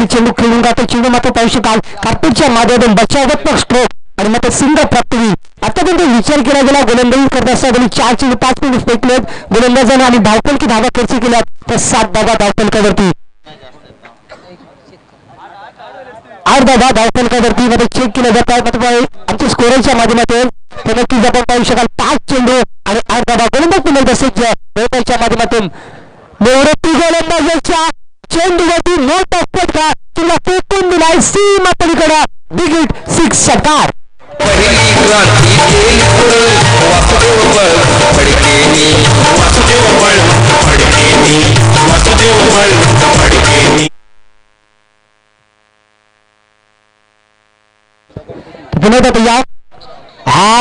चेंडू खेळून जातो. चेंडू मात्र पाहू शकाल कार्पेटच्या माध्यमातून बचावात्मक स्ट्रोक आणि मात्र सिंगल प्राप्त होईल. आतापर्यंत विचार केला गेला गोलंदाजी करत असताना 4 चेंडू 5 मिनिट फेकलेत गोलंदाजांना आणि धावफलकी धावा खर्च केल्या तर 7 धावा धावफलकावरती 8 धावा धावफलकावरती मध्ये चेक केल्या जातात. मात्र आमच्या स्कोरच्या माध्यमातून तर नक्कीच आपण पाहू शकाल 5 चेंडू आणि 8 धावा गोलंदाज मिळत असेल वेळच्या माध्यमातून निवृत्ती गोलंदाजाच्या चेंडूवरती नोट ऑफ फटका तुला फेकून दिलाय सीमा पलीकडे बिग हिट 6 षटकार.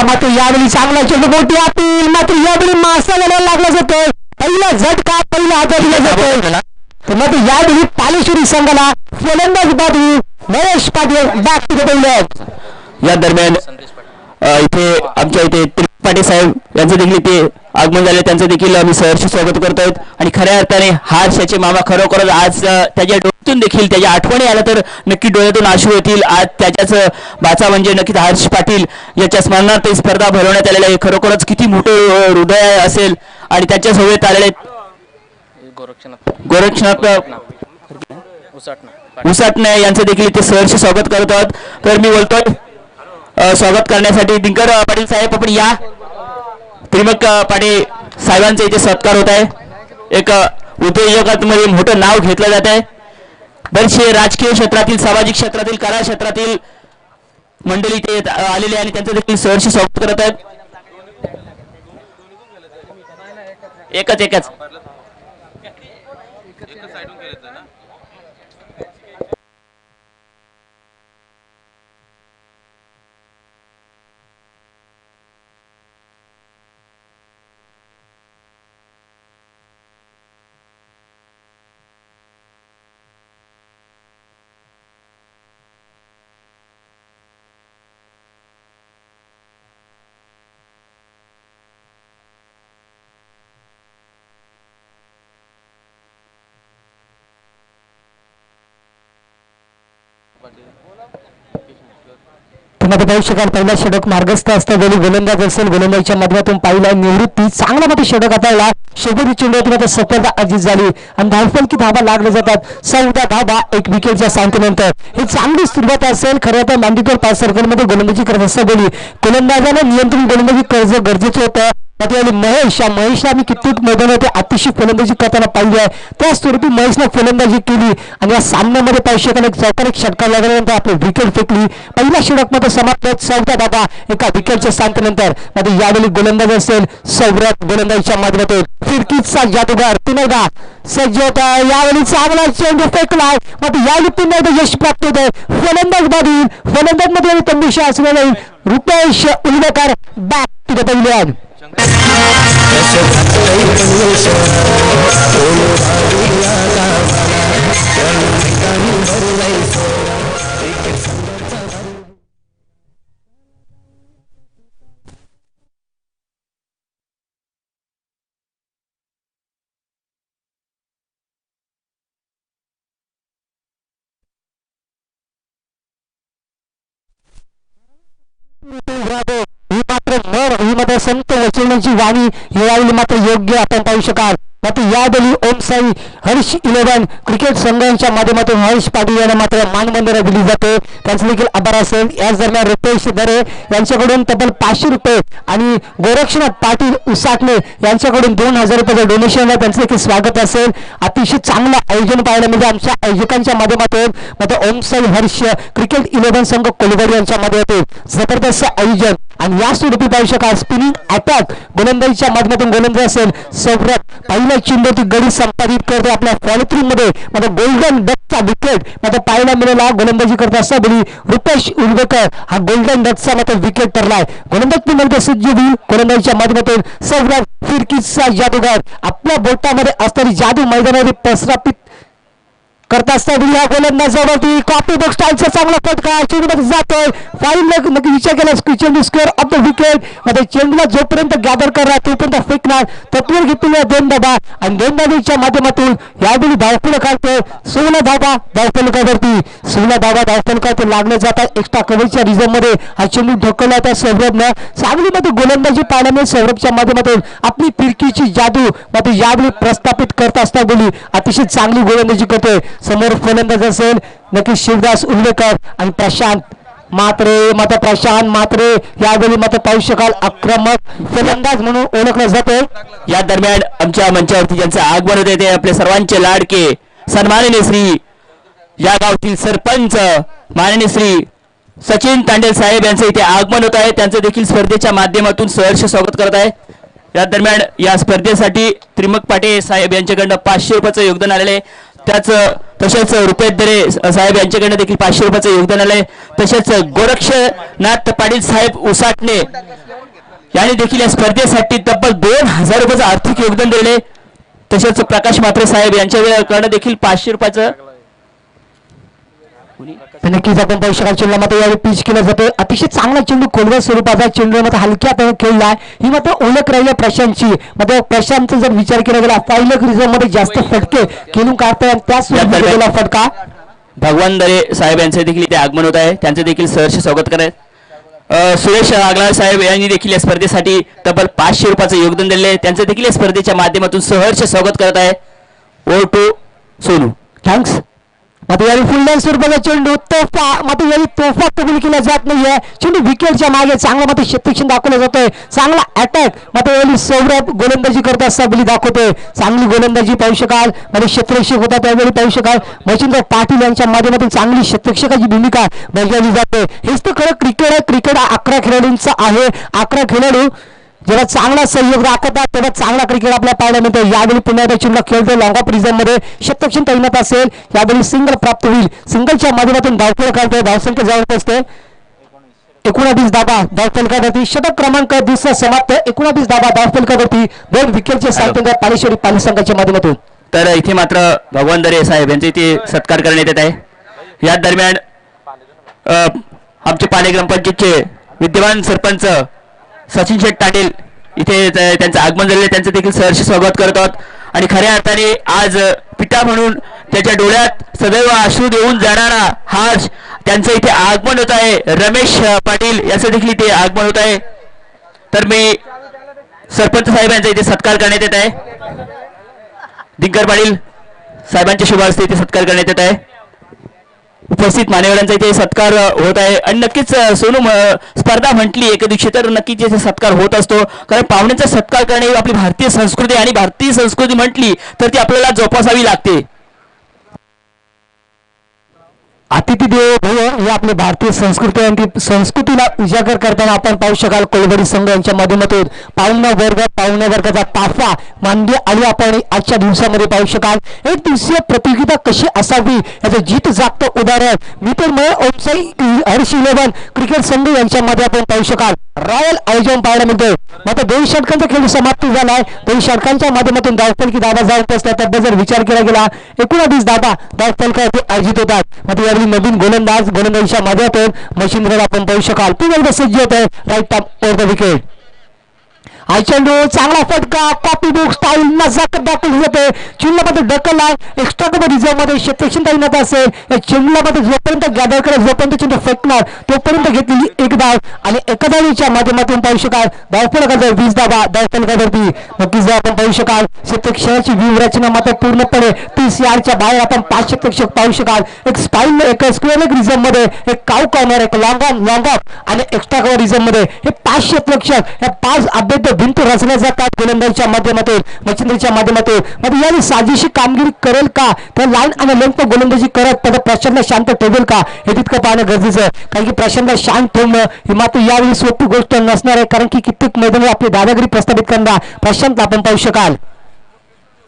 मात्र यावेळी चांगला चेंडू मोठी अपील मात्र यावेळी मासा घालायला लागला जातोय. पहिला झटका पहिला हात दिला जातोय. तर मात्र यावेळी पालेश्वरी संघाला फलंदाज बाजू Mahesh Patil back to the ball. या दरम्यान इथे आमच्या इथे त्रिपाठी साहेब यांचं देखील इथे आगमन झाले. त्यांचं देखील आम्ही सहर्ष स्वागत करतोय. आणि खऱ्या अर्थाने हर्षाचे मामा खरोखरच आज त्याच्या डोळ्यातून देखील त्याच्या आठवणी आल्या तर नक्की डोळ्यातून आशू येतील. आज त्याच्याच बाचा म्हणजे नक्कीच हर्ष पाटील याच्या स्मरणार्थ स्पर्धा भरवण्यात आलेल्या आहे. खरोखरच किती मोठं हृदय असेल आणि त्याच्या सोबत आलेले गोरक्षनाथ उसाटणे यांचं देखील इथे सहर्ष स्वागत करत आहोत. तर मी बोलतोय स्वागत करण्यासाठी दिनकर पाटील साहेब आपण या. त्रिमक पाटील साहेबांचा इथे सत्कार होत आहे. एक उद्योजकांमध्ये मोठं नाव घेतलं जात आहे. बरेचसे राजकीय क्षेत्रातील सामाजिक क्षेत्रातील कला क्षेत्रातील मंडळी इथे आलेले आणि त्यांचं देखील सहर्ष स्वागत करत आहेत. एकच पाहू शकाल पहिला षटक मार्गस्थ असताना गोलंदाज असेल गोलंदाजीच्या माध्यमातून पाहिला निवृत्ती चांगला मध्ये षटक हाताळला. शेवटी चेंडूवरती सफलता अर्जित झाली आणि धावफलकी धावा लागले जातात. 14 धावा 1 विकेटच्या सांगतेनंतर ही चांगली सुरुवात असेल. खरं तर मॅन्डेटरी 5 सर्कलमध्ये गोलंदाजी करत असताना गोलंदाजाला नियंत्रण गोलंदाजी करणं गरजेचं होतं. महेशला आम्ही कित्येक मैदानात अतिशय फलंदाजी करताना पाहिली आहे. त्या स्वरूपी महेशला फलंदाजी केली आणि या सामन्यामध्ये पाहिजे चौकार एक षटकार लागल्यानंतर आपली विकेट फेकली. पहिला षटक मध्ये समाप्त 14 धावा एका विकेटच्या सांगतेनंतर मध्ये यावेळी गोलंदाज असेल सौरभ गोलंदाजीच्या माध्यमातून फिरकीचा जादूगार पुन्हा सज्ज होता. यावेळी चांगला चेंडू फेकलाय मात्र यावेळी पुन्हा यश प्राप्त होत आहे. फलंदाज मध्ये तंबुशा असलेला Rupesh Ulvekar back to the pavilion. ही मात्र संत वचनाची वाणी यावेळी मात्र योग्य आपण पाहू शकाल. मात्र यावेळी ओम साई हर्ष 11 क्रिकेट संघाच्या माध्यमातून हर्ष पाटील यांना मात्र मानवंदना दिली जाते. त्यांचं देखील आभार असेल. याच दरम्यान रुपेश दरे यांच्याकडून तब्बल 500 रुपये आणि गोरक्षनाथ पाटील उसाटणे यांच्याकडून 2000 रुपयाचं डोनेशन त्यांचं देखील स्वागत असेल. अतिशय चांगलं आयोजन पाहायला म्हणजे आमच्या आयोजकांच्या माध्यमातून मात्र ओम साई हर्ष क्रिकेट 11 संघ कोलवाडी यांच्या माध्यमातून जबरदस्त आयोजन आणि या स्वरूपी पाहू शकाल. स्पिनिंग अटॅक गोलंदाजीच्या माध्यमातून गोलंदाज असेल सौरभ पहिल्या चेंडूवरती गडी संपादित करते आपल्या फॉलो मध्ये मात्र गोल्डन डकचा विकेट मात्र पाहायला मिळाला. गोलंदाजी करत असताना रुपेश उलवेकर हा गोल्डन डकचा मात्र विकेट ठरलाय. गोलंदाज मध्ये सज्ज होईल. गोलंदाजीच्या माध्यमातून सौरभ फिरकीचा जादूगार आपल्या बोटामध्ये असणारी जादू मैदानामध्ये प्रस्थापित करत असताना या गोलंदाजावरती कॉपी बॉक्स स्टाईलचा चांगला फटका चेंडूमध्ये जातोय. फाईन नक्की विचार केला चेंडू स्क्वेअर ऑफ द विकेट मध्ये चेंडूला जोपर्यंत गॅदर करणार तोपर्यंत फेकणार तत्वर घेतलेल्या 2 धाबा आणि 2 धाबीच्या माध्यमातून यावेळी धावफलक काढतोय. 16 धाबा धावफलकावरती 16 धाबा धावफलकावरती लागले जातात. एक्स्ट्रा कव्हरच्या रिझर्व मध्ये हा चेंडू ढकलला होता सौरभनं. चांगलीमध्ये गोलंदाजी पाहिल्याने सौरभच्या माध्यमातून आपली फिरकीची जादू मध्ये यावेळी प्रस्थापित करत असताना अतिशय चांगली गोलंदाजी करतोय. समोर फलंदाज असेल नक्की शिवदास उर्लेकर आणि प्रशांत मात्र प्रशांत मात्रे यावेळी मात्र पाहू शकाल आक्रमक फलंदाज म्हणून ओळखला जातोय. या दरम्यान आमच्या मंचावरती ज्यांचं आगमन होते ते आपले सर्वांचे लाडके सन्माननीय श्री या गावातील सरपंच माननीय श्री सचिन तांडेल साहेब यांचं इथे आगमन होत आहे. त्यांचं देखील स्पर्धेच्या माध्यमातून सहर्ष स्वागत करत आहे. या दरम्यान या स्पर्धेसाठी त्रिमक पाटे साहेब यांच्याकडनं 500 रुपयाचं योगदान आलेले. तसेच रुपेश दरे साहेब यांच्याकडनं देखील 500 रुपयाचं योगदान आलंय. तसेच गोरक्षनाथ पाटील साहेब उसाटणे यांनी देखील या स्पर्धेसाठी तब्बल 2000 रुपयाचं आर्थिक योगदान दिले. तसेच प्रकाश म्हात्रे साहेब यांच्याकडनं देखील 500 रुपयाचं नक्कीच आपण पाहू शकाल. चेंडूला मात्र यावेळी पिच केला जातोय. अतिशय चांगला चेंडू कोलवा स्वरूपाचा चेंडू मात्र हलक्या हाताने खेळलाय. ही मात्र ओळख राहिली प्रशांतची. मात्र प्रशांतचा जर विचार केला गेला फायलक रिझर्व मध्ये जास्त फटके खेळून काढताय त्याच फटका भगवान दरे साहेब यांचे देखील इथे आगमन होत आहे. त्यांचे देखील सहर्ष स्वागत करत. सुरेश आगलार साहेब यांनी देखील या स्पर्धेसाठी तब्बल 500 रुपयाचं योगदान दिले. त्यांचे देखील या स्पर्धेच्या माध्यमातून सहर्ष स्वागत करत आहे. Oh to Sonu thanks. मात्र यावेळी फुलडाऊन स्वरूपाचा चेंडू तोफा मात्र यावेळी तोफा कबूल केला जात नाहीये. चेंडू विकेटच्या मागे चांगला मात्र क्षेत्ररक्षण दाखवलं जातोय. चांगला अटॅक मात्र यावेळी सौरभ गोलंदाजी करत असताना दाखवतोय. चांगली गोलंदाजी पाहू शकाल. म्हणजे क्षेत्ररक्षक होता त्यावेळी पाहू शकाल मच्छिंद्र पाटील यांच्या माध्यमातून चांगली क्षेत्ररक्षकाची भूमिका बजावली जाते. हेच तर खरं क्रिकेट आहे. क्रिकेट 11 खेळाडूंचा आहे. 11 खेळाडू जेव्हा चांगला सहयोग दाखवतात तेव्हा चांगला क्रिकेट आपल्याला पाहायला मिळतो. यावेळी पुन्हा एकदा चेंडूला खेळतो लॉंग ऑफ रिझर्व मध्ये क्षेत्ररक्षण तैनात असेल. यावेळी सिंगल प्राप्त होईल. सिंगलच्या माध्यमातून धावफलक काढतोय. धावसंख्या जवळ असते 19 धाबा धावफलकावरती. षटक क्रमांक दुसरा समाप्त 19 धाबा धावफलकावरती 2 विकेटचे सार्थक पालेश्वरी पाली संघाच्या माध्यमातून. तर इथे मात्र भगवान दरे साहेब यांचे इथे सत्कार करण्यात येत आहे. या दरम्यान आमचे पाले ग्रामपंचायतचे विद्यमान सरपंच सचिन शेठ तांडेल इथे त्यांचं आगमन झालेलं. त्यांचं देखील सहर्ष स्वागत करत आहोत. आणि खऱ्या अर्थाने आज पिता म्हणून त्याच्या डोळ्यात सदैव अश्रू देऊन जाणारा हा त्यांचं इथे आगमन होत आहे. रमेश पाटील यांचं देखील इथे आगमन होत आहे. तर मी सरपंच साहेब यांचा इथे सत्कार करण्यात येत आहे. दिनकर पाटील साहेबांच्या शुभ हस्ते इथे सत्कार करण्यात येत आहे. उपस्थित मान्यवरांचा इथे सत्कार होत आहे. आणि नक्कीच सोनू स्पर्धा म्हटली एक दिवशी तर नक्कीच इथे सत्कार होत असतो. कारण पाहुण्यांचा सत्कार करणे ही आपली भारतीय संस्कृती आणि भारतीय संस्कृती म्हटली तर ती आपल्याला जोपासावी लागते. अतिथी देवो भव हे आपली भारतीय संस्कृती आणि संस्कृतीला उजागर करताना आपण पाहू शकाल कोलवडी संघ यांच्या माध्यमातून पाहुणा वर्गाचा ताफा मांडी आली. आपण आजच्या दिवसामध्ये पाहू शकाल. एक दिवसीय प्रतियोगिता कशी असावी याचं जीत जागतं उदाहरण मी तर ओमसाई हर्ष 11 क्रिकेट संघ यांच्या मध्ये आपण पाहू शकाल. रॉयल आयोजन पाहायला मिळतोय. मात्र 2 षटकांचा खेळ समाप्ती झालाय. 2 षटकांच्या माध्यमातून धावफलकी धाबा जात असतात. त्याबद्दल जर विचार केला गेला 19 धाबा धावफलकावरती आयोजित होतात. मात्र यावेळी नवीन गोलंदाजीच्या माध्यमातून मशीनवर आपण पाहू शकाल. पुन्हा सज्ज होत आहे right top over the wicket. हा चेंडू चांगला फटका कॉपी बुक स्टाईल नजाकत दाखवली जाते. चेंडूला मध्ये ढकलला एक्स्ट्रा कव्हर रिझर्व मध्ये क्षेत्ररक्षण तैनात असेल. या चेंडूला मध्ये जोपर्यंत गॅदर करत जोपर्यंत चेंडू फेकणार तोपर्यंत घेतलेली 1 धाव आणि एका धावीच्या माध्यमातून पाहू शकाल धावफलकावर 20 धावा धावफलकावरती. नक्कीच आपण पाहू शकाल क्षेत्ररक्षणाची व्यूहरचना मात्र पूर्णपणे 30 यार्डच्या बाहेर आपण 5 क्षेत्ररक्षक पाहू शकाल. एक स्पाइन एक स्क्वेअर लेग रिझर्व मध्ये एक काव कॉर्नर एक लॉंग ऑफ आणि एक्स्ट्रा कव्हर रिझर्व मध्ये हे 5 क्षेत्ररक्षक या 5 अभेद्य भिंत रचल्या जातात गोलंदाजीच्या माध्यमातून मच्छिंद्रच्या माध्यमातून. मध्ये यावेळी साजेशी कामगिरी करेल का तर लाईन आणि लेंथ गोलंदाजी करत त्याला प्रशांतला शांत ठेवेल का हे तितकं पाहणं गरजेचं आहे. कारण की प्रशांतला शांत ठेवणं ही मात्र यावेळी सोपी गोष्ट नसणार आहे. कारण की कित्येक मैदानावर आपली दादागिरी प्रस्थापित करणारा प्रशांत आपण पाहू शकाल.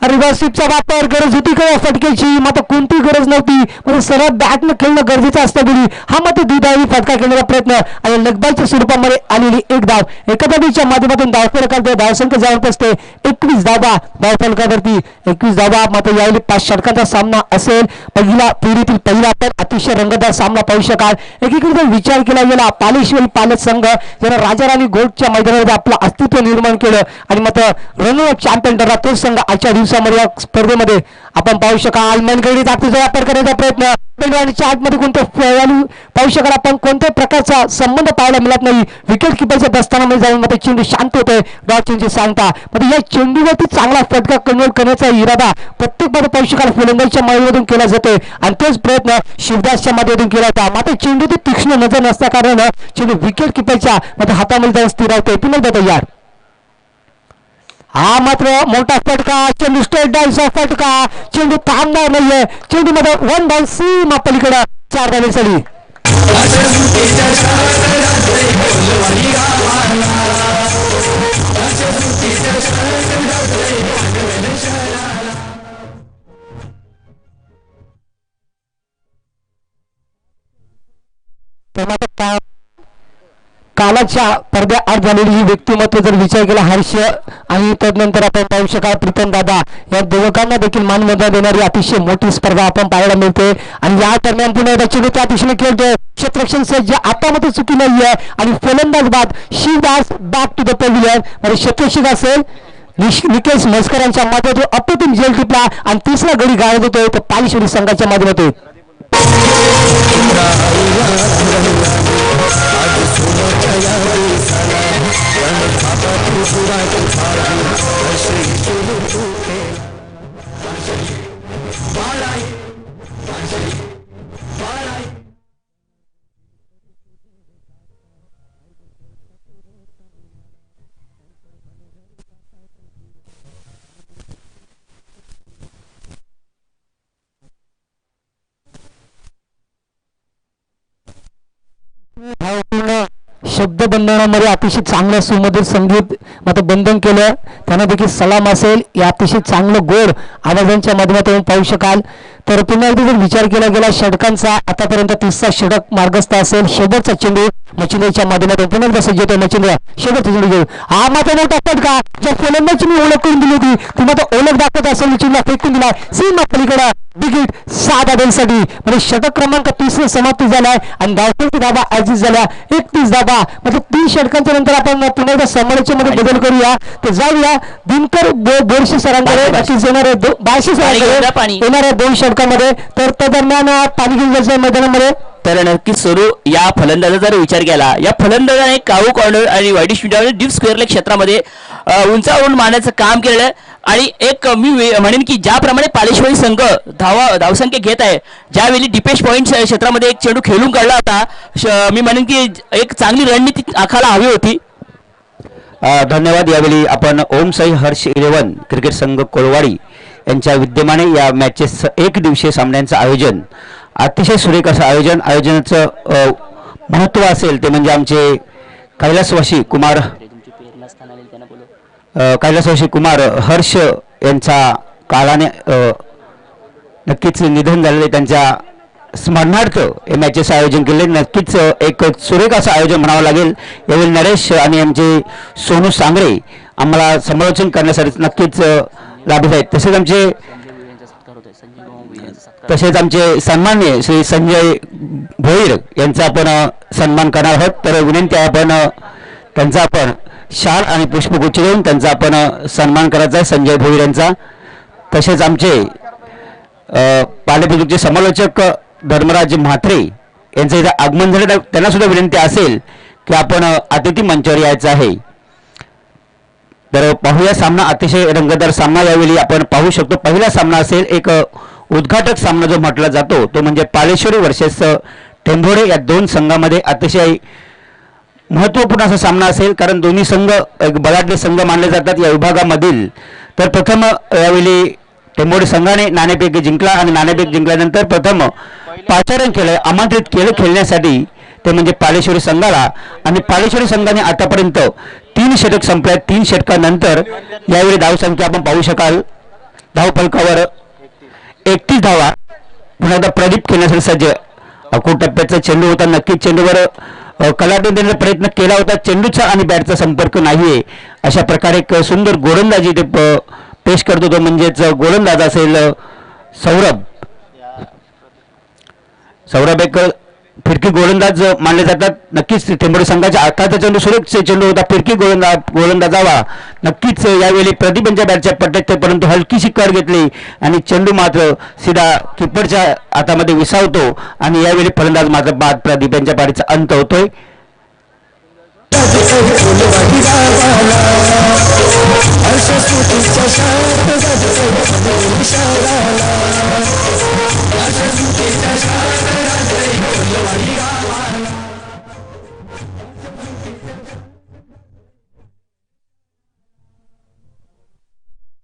रिव्हर्सिपचा वापर गरज होती का फटक्याची मात्र कोणती गरज नव्हती म्हणजे सरळ बॅटनं खेळणं गरजेचं असतं बोली हा मात्र दुधावी फटका खेळण्याचा प्रयत्न आणि लगबाईच्या स्वरूपामध्ये आलेली एक धाव एकादशीच्या माध्यमातून धावफलकावर धावसंख्या जाऊन असते 21 धावा धावफलकावरती 21 धावा मात्र यावेळी 5 षटकांचा सामना असेल पहिला फेरीतील पहिला पण अतिशय रंगतदार सामना पाहू शकाल एकीकडे जर विचार केला गेला पालेश्वरी पालक संघ ज्याला राजा राणी गोल्डच्या मैदानामध्ये आपलं अस्तित्व निर्माण केलं आणि मात्र रन चॅम्पियन ठरला तो संघ आजच्या दिवसामध्ये या स्पर्धेमध्ये आपण पाहू शकाल मनगडी ताकदीचा वापर करण्याचा प्रयत्न चार्टमध्ये कोणत्या पाहू शकाल आपण कोणत्याही प्रकारचा संबंध पाहायला मिळत नाही विकेट किपरच्या दस्तानामध्ये जाऊन मध्ये चेंडू शांत होतोय डॉचची सांगता म्हणजे या चेंडूवरती चांगला फटका कन्वर्ट करण्याचा इरादा प्रत्येक मध्ये पाहू शकाल फलंदाजीच्या माळीमधून केला जातोय आणि तोच प्रयत्न शिवदासच्या माध्यमातून केला होता मात्र चेंडू ती तीक्ष्ण नजर नसल्या कारण चेंडू विकेट किपरच्या मध्ये हातामध्ये जाऊन स्थिर होतोय पुन्हा तयार हा मात्र मोठा फटका चेंडू स्ट्रेट डायचा फटका चेंडू थांबणार नाहीये चेंडू मध्ये 1 बाय सीमा पलीकडे 4 धावेसाठी कालाच्या पडद्या आड झालेली ही व्यक्तिमत्व जर विचार केला हर्ष आणि तदनंतर आपण पाहू शकाल प्रीतम दादा या दोघांना देखील मानवंदना देणारी अतिशय मोठी स्पर्धा आपण पाहायला मिळते आणि या दरम्यान पुन्हा चेंडू त्या दिशेने खेळतोय क्षेत्ररक्षण सज्ज आता मात्र चुकी नाहीये आणि फलंदाज बाद Shivdas back to the pavilion म्हणजे क्षेत्ररक्षक असेल निकेश म्हसकरांच्या माध्यमातून अप्रतिम झेल टिपला आणि तिसरा गडी गाळत होतोय तो पालेश्वरी संघाच्या माध्यमातून शब्दबंधनामध्ये अतिशय चांगलं सुमधुर संगीत मात्र बंधन केलं त्यांना देखील सलाम असेल या अतिशय चांगलं गोड आवाजांच्या माध्यमातून पाहू शकाल तर पुन्हा एकदा जर विचार केला गेला षटकांचा आतापर्यंत 30वा षटक मार्गस्थ असेल शेवटचा चेंडू मचिंद्रच्या माध्यमातून पुन्हा एकदा सज्ज होतोय मचिंद्र शेवटचा चेंडू घेऊन हा मात्र मोठा फटका ज्या फलंदाजी मी ओळख करून दिली होती ती मात्र ओळख दाखवत असेल मचिंद्र फेकून दिला सीमा पलीकडे बिगिट 6 धाब्यांसाठी म्हणजे षटक क्रमांक 30 समाप्त झालाय आणि धावफलकी धाबा ऍडजस्ट झाल्या 31 धाबा म्हणजे 3 षटकांच्या नंतर आपण पुन्हा एकदा समालोचनामध्ये बदल करूया तर जाऊया दिनकर बोरशे सरांकडे नक्कीच येणारे 22 सरांकडे येणाऱ्या 2 षटकामध्ये तर त्या दरम्यान पाणी घेऊन मैदानामध्ये तर नक्कीच सुरू या फलंदाजाचा जर विचार केला या फलंदाजाने काऊ कॉर्नर आणि वाईट स्पीडमध्ये डीप स्क्वेअर क्षेत्रामध्ये उंचावून मारण्याचं काम केलं आणि एक मी म्हणेन की ज्याप्रमाणे पालेश्वरी संघ धावसंख्या घेत आहे ज्यावेळी डिपेश पॉईंट क्षेत्रामध्ये एक चेंडू खेळून काढला होता मी म्हणेन की एक चांगली रणनीती आखायला हवी होती. धन्यवाद. यावेळी आपण ओम साई हर्ष 11 क्रिकेट संघ कोलवाडी यांच्या विद्यमाने या मॅचेस एक दिवसीय सामन्यांचं आयोजन अतिशय सुरेख असं आयोजनाचं महत्त्व असेल ते म्हणजे आमचे कैलासवासी कुमार हर्ष यांचा काळाने नक्कीच निधन झालेले त्यांच्या स्मरणार्थ हे मॅचेस आयोजन केले नक्कीच एक सुरेख असं आयोजन म्हणावं लागेल. यावेळी नरेश आणि आमचे सोनू सांगरे आम्हाला समालोचन करण्यासाठी नक्कीच लाभत आहेत. तसेच आमचे सन्माननीय श्री संजय भोईर यांचा आपण सन्मान करणार आहोत तर विनंती आहे आपण त्यांचा आपण शाल आणि पुष्पगुच्छ देऊन त्यांचा आपण सन्मान करायचा आहे संजय भोईर यांचा. तसेच आमचे पालेपितूरचे समालोचक धर्मराज म्हात्रे यांचं इथं आगमन झालं त्यांना सुद्धा विनंती असेल की आपण अतिथी मंचावर यायचं आहे. तर पाहूया सामना अतिशय रंगतदार सामना यावेळी आपण पाहू शकतो. पहिला सामना असेल एक उद्घाटक सामना जो म्हटला जातो तो म्हणजे पालेश्वरी वर्सेस टेंभोडे या 2 संघामध्ये अतिशय महत्त्वपूर्ण असा सामना असेल कारण दोन्ही संघ एक बलाढ्य संघ मानले जातात या विभागामधील. तर प्रथम यावेळी टेंभोडे संघाने नाणेफेक जिंकला आणि नाणेफेक जिंकल्यानंतर प्रथम पाचारण केलं आमंत्रित केलं खेळण्यासाठी ते म्हणजे पालेश्वरी संघाला आणि पालेश्वरी संघाने आतापर्यंत 3 षटक संपल्या. 3 षटकानंतर यावेळी धावसंख्या आपण पाहू शकाल धावफलकावर 31 धावा. पुन्हा एकदा प्रदीप खेळण्यासाठी सज्ज. अकोट टप्प्याचा चेंडू होता. नक्कीच चेंडूवर कलाटून देण्याचा प्रयत्न केला होता. चेंडूचा आणि बॅटचा संपर्क नाहीये. अशा प्रकारे एक सुंदर गोलंदाजी ते पेश करतो तो म्हणजेच गोलंदाज असेल सौरभ. सौरभ एक फिरकी गोलंदाज मानले जातात. नक्कीच टेंभोडे संघाच्या आखाचा चेंडू सुरेख चेंडू होता. फिरकी गोलंदाजावा. नक्कीच यावेळी प्रदीप यांच्या बॅटच्या पट्ट्यात परंतु हलकीशी कर घेतली आणि चेंडू मात्र सीधा किपरच्या हातामध्ये विसावतो आणि यावेळी फलंदाज मात्र बाद. प्रदीप यांच्या पाठीचा अंत होतोय.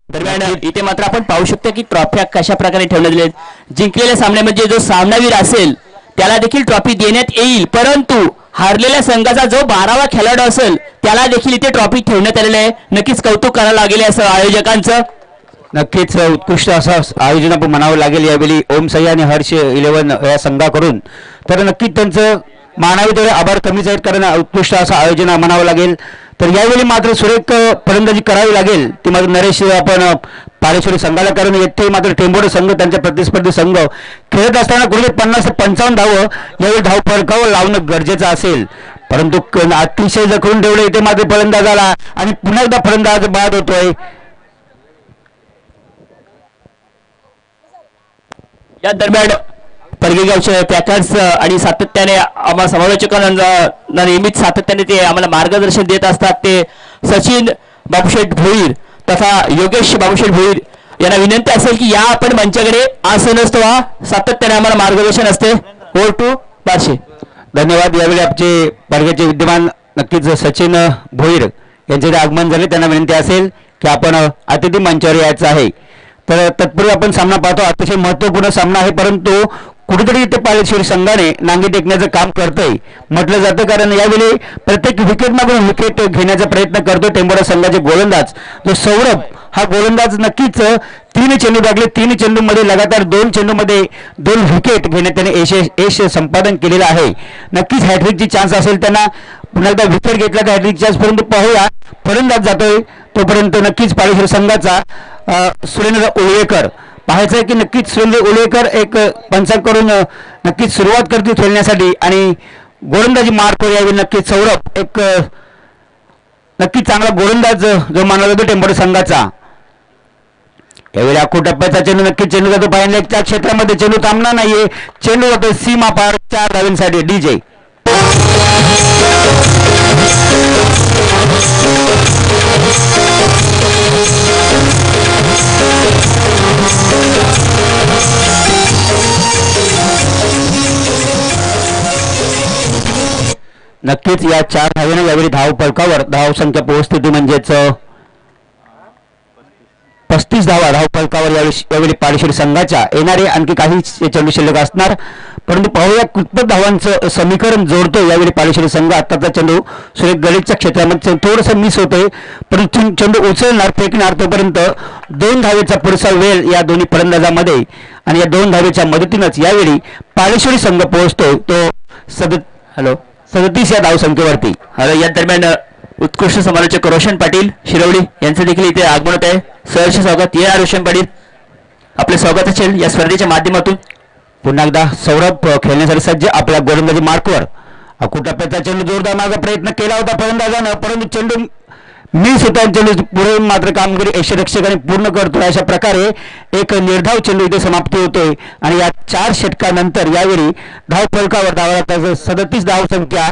दरम्यान इथे मात्र आपण पाहू शकतो की ट्रॉफ्या कशा प्रकारे ठेवण्यात दिल्या आहेत. जिंकलेल्या सामन्यामध्ये जो सामनावीर असेल त्याला देखील ट्रॉफी देण्यात येईल, परंतु हारलेल्या संघाचा जो 12वा खेळाडू असेल त्याला देखील इथे ट्रॉफी ठेवण्यात आलेली आहे. नक्कीच कौतुक करायला लागेल असं आयोजकांचं. नक्कीच उत्कृष्ट असं आयोजन आपण म्हणावं लागेल यावेळी ओम सह्या आणि हर्ष 11 या संघाकडून. तर नक्कीच त्यांचं मानावे तेवढे आभार कमीच आहेत कारण उत्कृष्ट असं आयोजन म्हणावं लागेल. तर यावेळी मात्र सुरेख फलंदाजी करावी लागेल ती मात्र नरेश आपण पालेश्वरी संघाला कारण येथे मात्र टेंभोडे संघ त्यांच्या प्रतिस्पर्धी संघ खेळत असताना कुठे 50 ते 55 धावं यावेळी धावफलकावर लावणं गरजेचं असेल, परंतु अतिशय जखडून ठेवलं इथे मात्र फलंदाजाला आणि पुन्हा एकदा फलंदाज बाद होतोय. या दरम्यान परगेगावचे पॅकर्स आणि सातत्याने आम्हाला समालोचकांना नेहमीच सातत्याने ते आम्हाला मार्गदर्शन देत असतात ते सचिन बाबूशेठ भोईर तथा योगेश बाबूशेठ भोईर यांना विनंती असेल की या आपण मंचाकडे आसन असतो सातत्याने आम्हाला मार्गदर्शन असते. Over to Barshe. धन्यवाद. यावेळी आमचे परगेचे विद्यमान नक्कीच सचिन भोईर यांचे आगमन झाले. त्यांना विनंती असेल की आपण अतिथी मंचावर यायचं आहे. तर तत्पूर्वी आपण सामना पाहतो. अतिशय महत्त्वपूर्ण सामना आहे परंतु कुठेतरी इथे पालेश्वरी संघाने नांगी टेकण्याचं काम करतंय म्हटलं जातं कारण यावेळी प्रत्येक विकेट मागून विकेट घेण्याचा प्रयत्न करतो टेंभोडे संघाचे गोलंदाज जो सौरभ. हा गोलंदाज नक्कीच 3 चेंडू लागले. 3 चेंडूमध्ये लगातार 2 चेंडूमध्ये 2 विकेट घेण्यात त्याने यश संपादन केलेलं आहे. नक्कीच हॅट्रिकची चान्स असेल त्यांना. पुन्हा एकदा विकेट घेतला तर हॅट्रिक चान्स परंतु पाहूया फलंदाज जातोय तोपर्यंत नक्कीच पालेश्वरी संघाचा सुरेंद्र ओळेकर पाहायचं आहे की नक्कीच सुरेंद्र ओळेकर एक पंचांकडून नक्कीच सुरुवात करते खेळण्यासाठी आणि गोलंदाजी मार्कवर यावेळी नक्कीच सौरभ एक नक्कीच चांगला गोलंदाज जो मानला जातो टेंभोडे संघाचा. यावेळी अख्खो टप्प्याचा चेंडू नक्कीच चेंडू जातो पाहिजे त्या क्षेत्रामध्ये चेंडू थांबणार नाहीये. चेंडू जातो सीमा पार 4 धावांसाठी. डीजे नक्कीच या 4 धावेने यावेळी धाव फलकावर धावसंख्या पोहोचते म्हणजेच 35 धावा धाव फलकावर यावेळी पालेश्वरी संघाच्या येणारे आणखी काही चेंडू शिल्लक असणार परंतु पाहूया कितपत धावांचं समीकरण जोडतो यावेळी पालेश्वरी संघ. आताचा चेंडू सुरेख गलितच्या क्षेत्रामध्ये थोडंसं मिस होतोय परंतु चेंडू उचलणार फेकणार तोपर्यंत 2 धावेचा पुढचा वेळ या दोन्ही फलंदाजामध्ये आणि या 2 धावेच्या मदतीनंच यावेळी पालेश्वरी संघ पोहोचतो तो 37 या धावसंख्येवरती. या दरम्यान उत्कृष्ट समालोचक रोशन पाटील शिरवडी यांचं देखील इथे आगमन होत आहे. सहर्ष स्वागत. या रोशन पाटील आपले स्वागत असेल या स्पर्धेच्या माध्यमातून. पुन्हा एकदा सौरभ खेळण्यासाठी सज्ज आपल्या गोलंदाजी मार्कवर. अकुटप्प्याचा चेंडू जोरदार मार्ग प्रयत्न केला होता फलंदाजानं परंतु चेंडू मिस होता. चेंडू पुढे मात्र कामगिरी यष्टिरक्षकांनी पूर्ण करतो. अशा प्रकारे एक निर्धाव चेंडू इथे समाप्ती होतोय आणि या 4 षटकानंतर यावेळी धाव फलकावर धावा 37 धावसंख्या.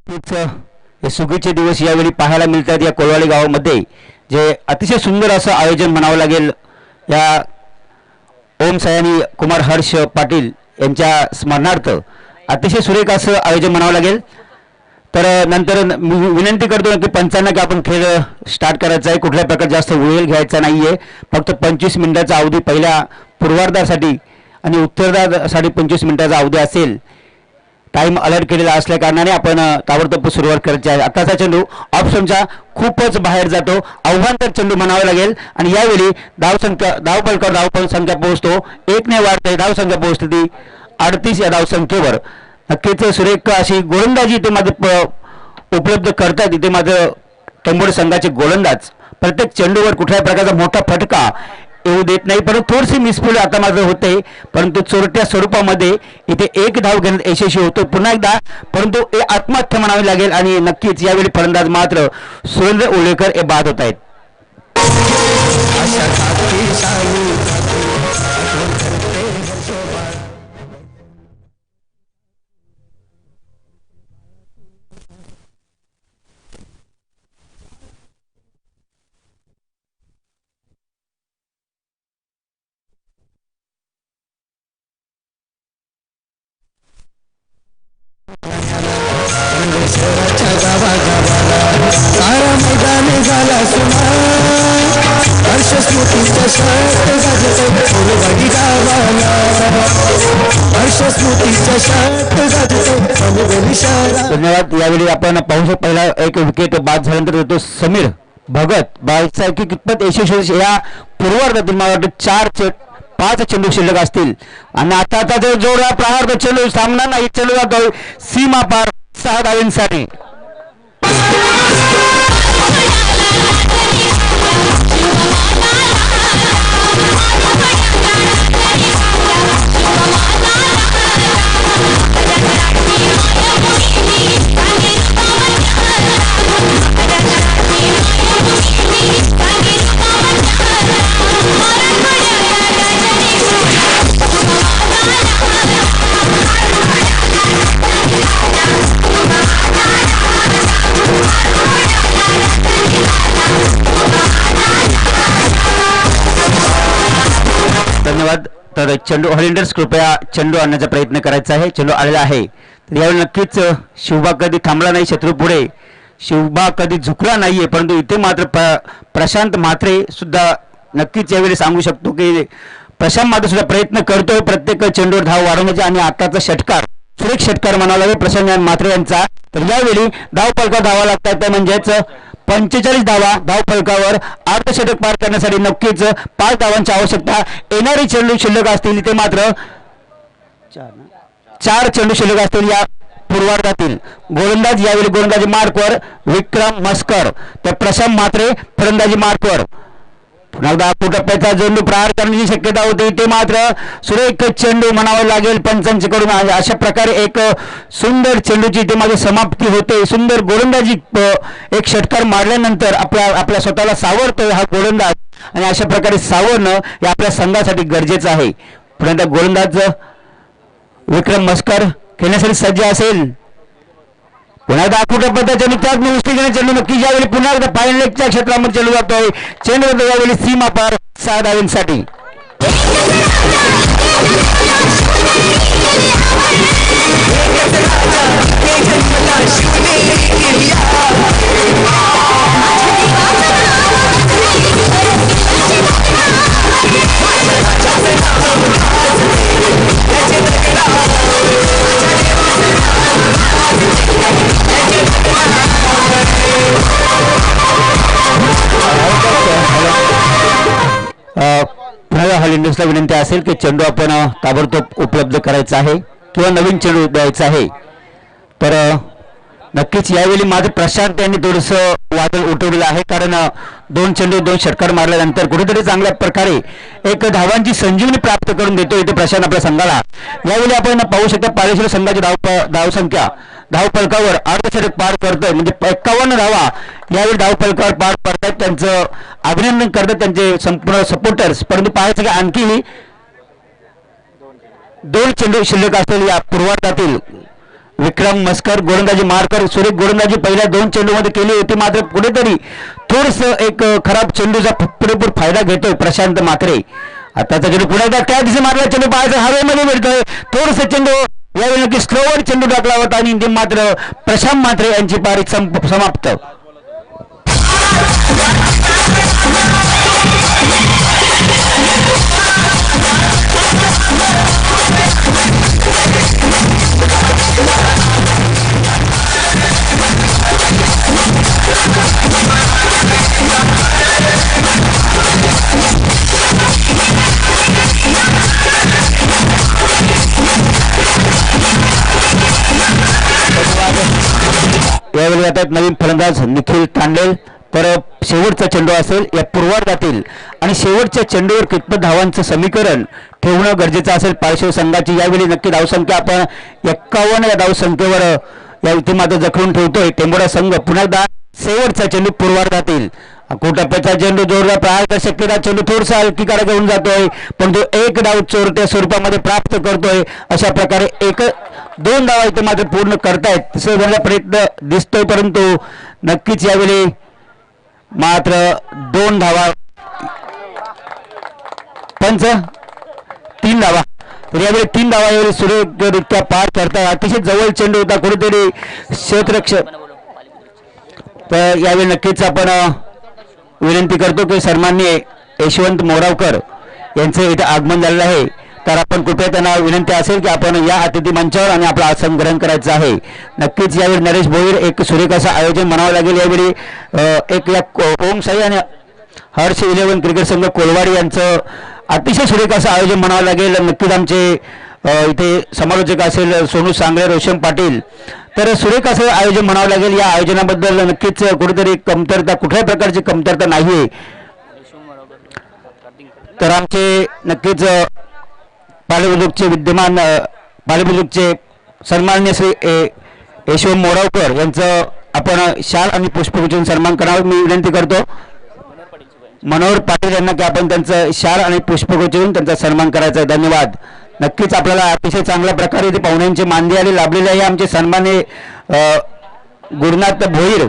नक्कीच हे सुगीचे दिवस यावेळी पाहायला मिळतात या कोलवाडी गावामध्ये, जे अतिशय सुंदर असं आयोजन म्हणावं लागेल. या ओम सयानी कुमार हर्ष पाटील यांच्या स्मरणार्थ अतिशय सुरेख असं आयोजन म्हणावं लागेल. तर नंतर मी विनंती करतो की पंचांना की आपण खेळ स्टार्ट करायचा आहे. कुठल्या प्रकार जास्त वेळ घ्यायचा नाही आहे. फक्त 25 मिनिटाचा अवधी पहिल्या पूर्वार्धासाठी आणि उत्तरार्धासाठी 25 मिनिटाचा अवधी असेल. टाइम अलर्ट केलेला असल्या कारणाने आपण ताबडतोब सुरुवात करायची आहे. आताचा चेंडू ऑप्शनच्या खूपच बाहेर जातो. आव्हानकर चेंडू म्हणावा लागेल आणि यावेळी धावपलकावर धावसंख्या पोहोचतो. 1 ने वाढते धावसंख्या पोहोचते ती 38 या धावसंख्येवर. नक्कीच सुरेख अशी गोलंदाजी इथे मात्र उपलब्ध करतात. इथे मात्र टेंभोडे संघाचे गोलंदाज प्रत्येक चेंडूवर कुठल्याही प्रकारचा मोठा फटका येऊ देत नाही, परंतु थोडीशी मिसफुल आता मात्र होते. परंतु चोरट्या स्वरूपामध्ये इथे 1 धाव घेण्यात यशस्वी होतो पुन्हा एकदा, परंतु हे आत्महत्या म्हणावी लागेल. आणि नक्कीच यावेळी फलंदाज मात्र सुरेंद्र ओलेकर हे बाद होत आहेत. सारा मैदान झाला सुना, हर्ष स्मृतीच्या शाट गाजते कोलवाडी गावाला, हर्ष स्मृतीच्या शाट गाजते कोलवाडी शहरा. धन्यवाद. यावेळी आपण पाहू शकतो पहिला एक विकेट बाद झाल्यानंतर तो समीर भगत बालचा की कितपत यशस्वी. या पूर्वार्धातील मला वाटतं 5 चेंडू शिल्लक असतील आणि आता जो जोडा प्रहार चेंडू सामना नाही, चेंडू जातो सीमा पार 6 धावांसाठी. धन्यवाद. तर चेंडू हॉलिंडर्स कृपया चेंडू आणण्याचा प्रयत्न करायचा आहे. चेंडू आलेला आहे. तर यावेळी नक्कीच शिवबा कधी थांबला नाही शत्रू पुढे, शिवबा कधी झुकला नाहीये, परंतु इथे मात्र प्रशांत म्हात्रे सुद्धा नक्कीच यावेळी सांगू शकतो की प्रशांत म्हात्रे सुद्धा प्रयत्न करतोय प्रत्येक चेंडूवर धाव वाढवण्याचा आणि आताचा षटकार सुरेख षटकार म्हणावा लागेल प्रशांत म्हात्रे यांचा. तर यावेळी धावपलकावर धावा लागतात ते म्हणजेच 45 धावा धावफलकावर अर्धशतक पार करण्यासाठी नक्कीच 5 धावांची आवश्यकता. येणारी चेंडू शिल्लक असतील इथे मात्र 4 चेंडू शिल्लक असतील. या पूर्वार्धातील गोलंदाज यावेळी गोलंदाजी मार्कवर विक्रम मस्कर, तर प्रशांत म्हात्रे फलंदाजी मार्कवर. पुन्हा एकदा टप्प्याचा चेंडू प्रहार करण्याची शक्यता होती. ते मात्र सुरेख चेंडू म्हणावं लागेल पंचांकडून. अशा प्रकारे एक सुंदर चेंडूची इथे माझी समाप्ती होते. सुंदर गोलंदाजी एक षटकार मारल्यानंतर आपल्या स्वतःला सावरतोय हा गोलंदाज आणि अशा प्रकारे सावरणं हे आपल्या संघासाठी गरजेचं आहे. पुन्हा एकदा गोलंदाज विक्रम मस्कर खेळण्यासाठी सज्ज असेल. पुन्हा एकदा टप्प्याचा चेंडू त्याच नुसती घेणे चेंडू नक्की यावेळी पुन्हा एकदा फायनल लेगच्या क्षेत्रामध्ये चेंडू जातोय. चेंडू यावेळी सीमा पार 6 धावांसाठी. हॉलिंडर्सला विनंती असेल की चेंडू आपण ताबडतोब उपलब्ध करायचा आहे किंवा नवीन चेंडू द्यायचा आहे. तर नक्कीच यावेळी माझे प्रशांत यांनी थोडंसं वादळ उठवलेलं आहे, कारण 2 चेंडू 2 षटकार मारल्यानंतर कुठेतरी चांगल्या प्रकारे एक धावांची संजीवनी प्राप्त करून देतो इथे प्रशांत आपल्या संघाला. यावेळी आपण पाहू शकता पालेश्वरी संघाची धावसंख्या धावफलकावर अर्धशतक पार करतोय, म्हणजे 51 धावा यावेळी धावफलकावर पार पडतात. त्यांचं अभिनंदन करतात त्यांचे संपूर्ण सपोर्टर्स. परंतु पाहायचं की आणखी 2 चेंडू शिल्लक असलेली या पूर्वार्धातील विक्रम मस्कर गोलंदाजी मारकर सुरेख गोलंदाजी पहिल्या 2 चेंडूमध्ये केली होती, मात्र कुठेतरी थोडस एक खराब चेंडूचा पुरेपूर फायदा घेतोय प्रशांत मात्रे. आताचा चेंडू पुढे त्या दिवशी मारला चेंडू पाहायचा हवेमध्ये मिळतोय, थोडस चेंडू यावेळी नक्की स्लोवर चेंडू टाकला होता आणि मात्र प्रशांत मात्रे यांची पारी समाप्त. यावेळी आता नवीन फलंदाज निखिल तांडेल. तर शेवटचा चेंडू असेल या पूर्वार्धातील आणि शेवटच्या चेंडूवर कितपत धावांचं समीकरण ठेवणं गरजेचं असेल पालशेर संघाची. यावेळी नक्की धावसंख्या आपण 51 या धावसंख्येवर या इतिमात्र जखडून ठेवतोय टेंभोडा संघ. पुन्हा एकदा शेवटचा चेंडू पूर्वार्धातील कोटप्प्याचा चेंडू जोरदार प्रहार शक्यता चेंडू थोडसा हलकी कडे घेऊन जातोय, पण तो एक डाव चोरट्या स्वरूपामध्ये प्राप्त करतोय. अशा प्रकारे 2 धावा इथे मात्र पूर्ण करतायत तिसरा झालेला प्रयत्न दिसतोय, परंतु नक्कीच यावेळी मात्र 2 धावा 3 धावा. तर यावेळी 3 धावा यावेळी सुरेखरित्या पार करतात. अतिशय जवळ चेंडू होता कुठेतरी क्षेत्ररक्षक. तर यावेळी नक्कीच आपण विनंती करतो की सन्माननीय यशवंत मोरावकर यांचे इथे आगमन झालेलं आहे, तर आपण कृपया त्यांना विनंती असेल की आपण या अतिथी मंचावर आणि आपलं आसन ग्रहण करायचं आहे. नक्कीच यावेळी नरेश भोईर एक सुरेख असं आयोजन म्हणावं लागेल. यावेळी एक या ओम साई आणि हर्ष 11 क्रिकेट संघ कोलवाडी यांचं अतिशय सुरेख असं आयोजन म्हणावं लागेल. नक्कीच आमचे इथे समालोचक असेल सोनू सांगळे, रोशन पाटील, तर सुरेख असं आयोजन म्हणावं लागेल. या आयोजनाबद्दल नक्कीच कुठेतरी कमतरता कुठल्याही प्रकारची कमतरता नाहीये. तर आमचे नक्कीच पालेबुद्रुकचे विद्यमान पालेबुद्रुकचे सन्माननीय श्री यशवंत मोरावकर यांचं आपण शाल आणि पुष्पगुच्छ सन्मान करावा मी विनंती करतो. मनोहर पाटील यांना की आपण त्यांचं शाल आणि पुष्पगुच्छ देऊन त्यांचा सन्मान करायचा आहे. धन्यवाद. नक्कीच आपल्याला अतिशय चांगल्या प्रकारे इथे पाहुण्यांची मानदी आली लाभलेली आहे. आमचे सन्माननीय गुरुनाथ भोईर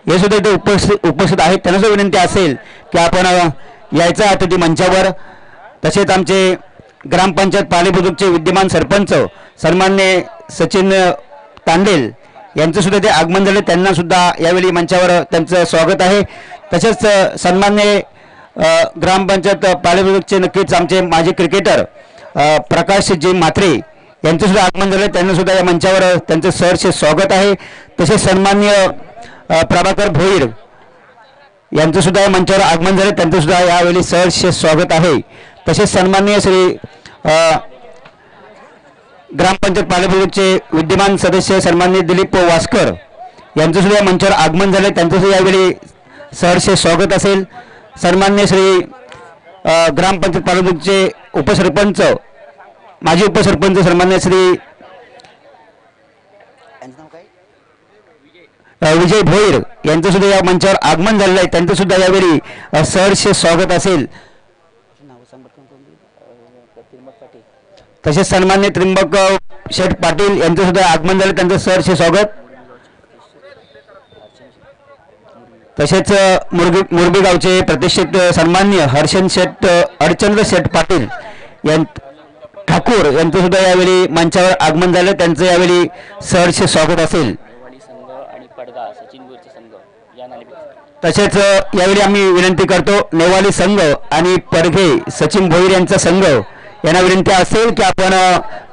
हे सुद्धा इथे उपस्थित आहेत. त्यांना सुद्धा विनंती असेल की आपण यायचं अतिथी मंचावर. तसेच आमचे ग्रामपंचायत पालेबुद्रुकचे विद्यमान सरपंच सन्माननीय सचिन तांडेल यांचं सुद्धा ते आगमन झाले, त्यांना सुद्धा यावेळी मंचावर त्यांचं स्वागत आहे. तसेच सन्माननीय ग्रामपंचायत पालेबुद्रुकचे नक्कीच आमचे माजी क्रिकेटर प्रकाशजी म्हात्रे यांचं सुद्धा आगमन झालं, त्यांना सुद्धा या मंचावर त्यांचं सहर्ष स्वागत आहे. तसेच सन्माननीय प्रभाकर भोईर यांचं सुद्धा या मंचावर आगमन झाले, त्यांचं सुद्धा यावेळी सहर्ष स्वागत आहे. तसेच सन्माननीय श्री ग्रामपंचायत पालेबुद्रुकचे विद्यमान सदस्य सन्माननीय दिलीप वास्कर यांचं सुद्धा या मंचावर आगमन झाले, त्यांचं सुद्धा यावेळी सहर्ष स्वागत असेल. सन्माननीय श्री ग्रामपंचायत पालेबुद्रुकचे उपसरपंच माजी उपसरपंच सन्माननीय श्री विजय भोईर यांचं सुद्धा या मंचावर आगमन झालेलं आहे, त्यांचं सुद्धा यावेळी सहर्ष स्वागत असेल. तसेच सन्माननीय त्रिंबक शेठ पाटील यांचं सुद्धा आगमन झालं, त्यांचं सहर्ष स्वागत. तसेच मुरबी गावचे प्रतिष्ठित सन्माननीय हर्षन शेठ अडचंद्र शेठ पाटील ठाकूर यांचं सुद्धा यावेळी मंचावर आगमन झालं, त्यांचं यावेळी सहर्ष स्वागत असेल. तसेच यावेळी आम्ही विनंती करतो नेवाली संघ आणि परघे सचिन भोईर यांचा संघ यांना विनंती असेल की आपण